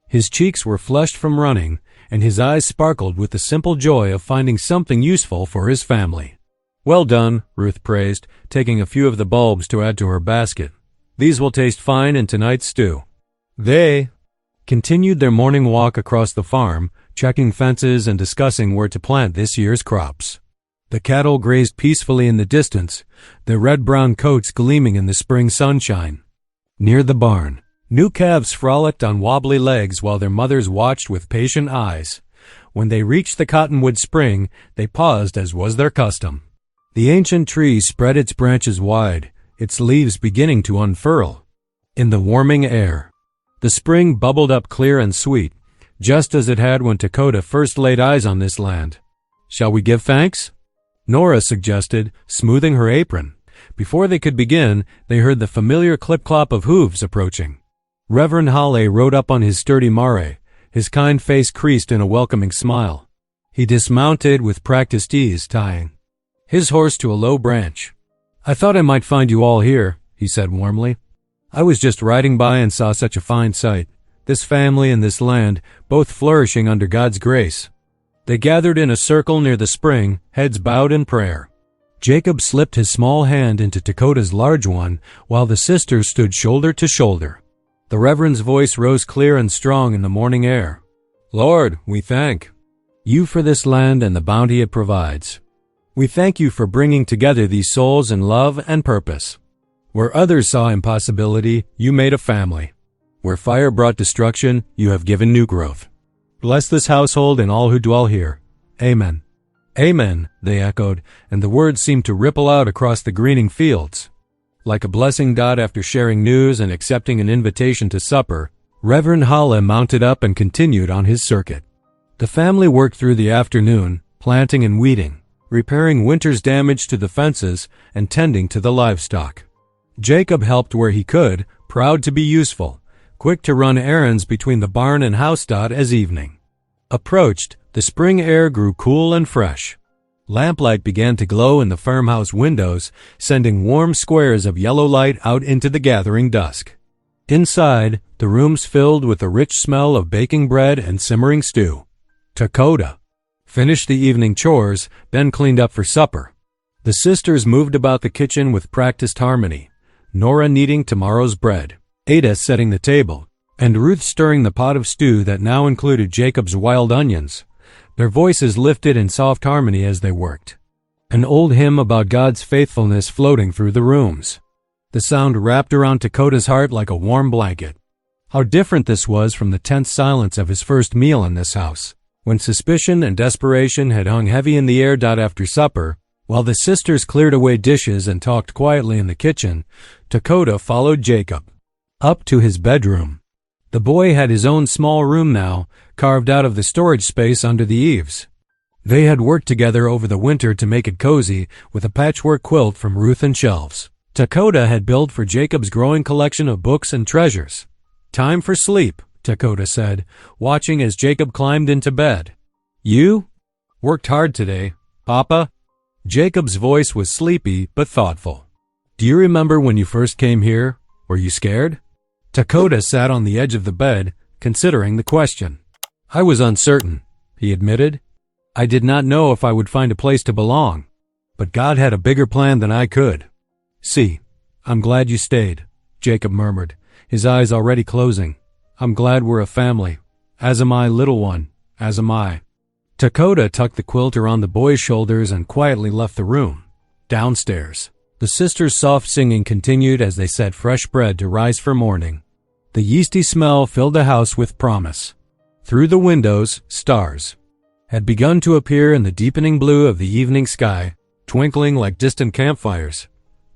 His cheeks were flushed from running, and his eyes sparkled with the simple joy of finding something useful for his family. "Well done," Ruth praised, taking a few of the bulbs to add to her basket. "These will taste fine in tonight's stew." They continued their morning walk across the farm, checking fences and discussing where to plant this year's crops. The cattle grazed peacefully in the distance, their red-brown coats gleaming in the spring sunshine. Near the barn, new calves frolicked on wobbly legs while their mothers watched with patient eyes. When they reached the cottonwood spring, they paused as was their custom. The ancient tree spread its branches wide, its leaves beginning to unfurl. In the warming air, the spring bubbled up clear and sweet, just as it had when Dakota first laid eyes on this land. "Shall we give thanks?" Nora suggested, smoothing her apron. Before they could begin, they heard the familiar clip-clop of hooves approaching. Reverend Hale rode up on his sturdy mare, his kind face creased in a welcoming smile. He dismounted with practiced ease, tying his horse to a low branch. "I thought I might find you all here," he said warmly. "I was just riding by and saw such a fine sight, this family and this land, both flourishing under God's grace." They gathered in a circle near the spring, heads bowed in prayer. Jacob slipped his small hand into Dakota's large one, while the sisters stood shoulder to shoulder. The Reverend's voice rose clear and strong in the morning air. "Lord, we thank you for this land and the bounty it provides. We thank you for bringing together these souls in love and purpose. Where others saw impossibility, you made a family. Where fire brought destruction, you have given new growth. Bless this household and all who dwell here. Amen." "Amen," they echoed, and the words seemed to ripple out across the greening fields. Like a blessing dot after sharing news and accepting an invitation to supper, Reverend Hale mounted up and continued on his circuit. The family worked through the afternoon, planting and weeding, repairing winter's damage to the fences, and tending to the livestock. Jacob helped where he could, proud to be useful, quick to run errands between the barn and house dot as evening approached. The spring air grew cool and fresh. Lamplight began to glow in the farmhouse windows, sending warm squares of yellow light out into the gathering dusk. Inside, the rooms filled with the rich smell of baking bread and simmering stew. Dakota finished the evening chores, then cleaned up for supper. The sisters moved about the kitchen with practiced harmony, Nora kneading tomorrow's bread, Ada setting the table, and Ruth stirring the pot of stew that now included Jacob's wild onions. Their voices lifted in soft harmony as they worked, an old hymn about God's faithfulness floating through the rooms. The sound wrapped around Dakota's heart like a warm blanket. How different this was from the tense silence of his first meal in this house, when suspicion and desperation had hung heavy in the air. After supper, while the sisters cleared away dishes and talked quietly in the kitchen, Dakota followed Jacob up to his bedroom. The boy had his own small room now, carved out of the storage space under the eaves. They had worked together over the winter to make it cozy with a patchwork quilt from Ruth and shelves Dakota had built for Jacob's growing collection of books and treasures. "Time for sleep," Dakota said, watching as Jacob climbed into bed. "You worked hard today, Papa?" Jacob's voice was sleepy but thoughtful. "Do you remember when you first came here? Were you scared?" Dakota sat on the edge of the bed, considering the question. I was uncertain, he admitted. I did not know if I would find a place to belong, but God had a bigger plan than I could. See, I'm glad you stayed, Jacob murmured, his eyes already closing. I'm glad we're a family. As am I, little one, as am I. Dakota tucked the quilt around the boy's shoulders and quietly left the room. Downstairs, the sisters' soft singing continued as they set fresh bread to rise for morning. The yeasty smell filled the house with promise. Through the windows, stars had begun to appear in the deepening blue of the evening sky, twinkling like distant campfires.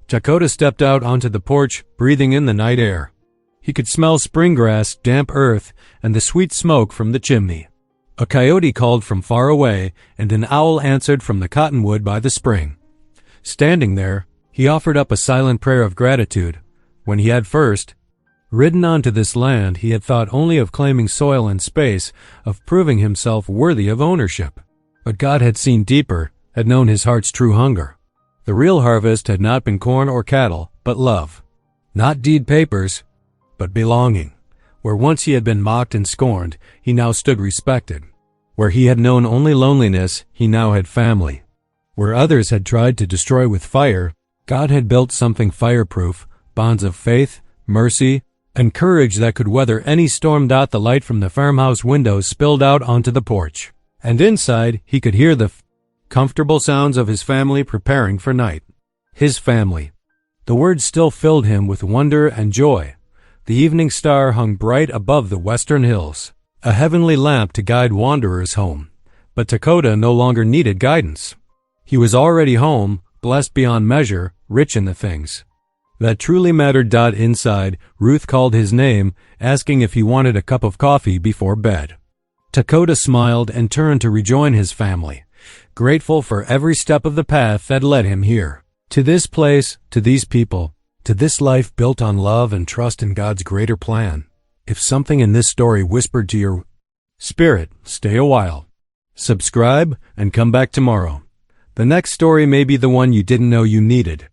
Dakota stepped out onto the porch, breathing in the night air. He could smell spring grass, damp earth, and the sweet smoke from the chimney. A coyote called from far away, and an owl answered from the cottonwood by the spring. Standing there, he offered up a silent prayer of gratitude. When he had first ridden onto this land, he had thought only of claiming soil and space, of proving himself worthy of ownership. But God had seen deeper, had known his heart's true hunger. The real harvest had not been corn or cattle, but love. Not deed papers, but belonging. Where once he had been mocked and scorned, he now stood respected. Where he had known only loneliness, he now had family. Where others had tried to destroy with fire, God had built something fireproof, bonds of faith, mercy, and courage that could weather any storm. The light from the farmhouse windows spilled out onto the porch, and inside he could hear the comfortable sounds of his family preparing for night. His family. The words still filled him with wonder and joy. The evening star hung bright above the western hills, a heavenly lamp to guide wanderers home. But Dakota no longer needed guidance. He was already home, blessed beyond measure, rich in the things that truly mattered. Inside, Ruth called his name, asking if he wanted a cup of coffee before bed. Dakota smiled and turned to rejoin his family, grateful for every step of the path that led him here. To this place, to these people, to this life built on love and trust in God's greater plan. If something in this story whispered to your spirit, stay a while. Subscribe and come back tomorrow. The next story may be the one you didn't know you needed.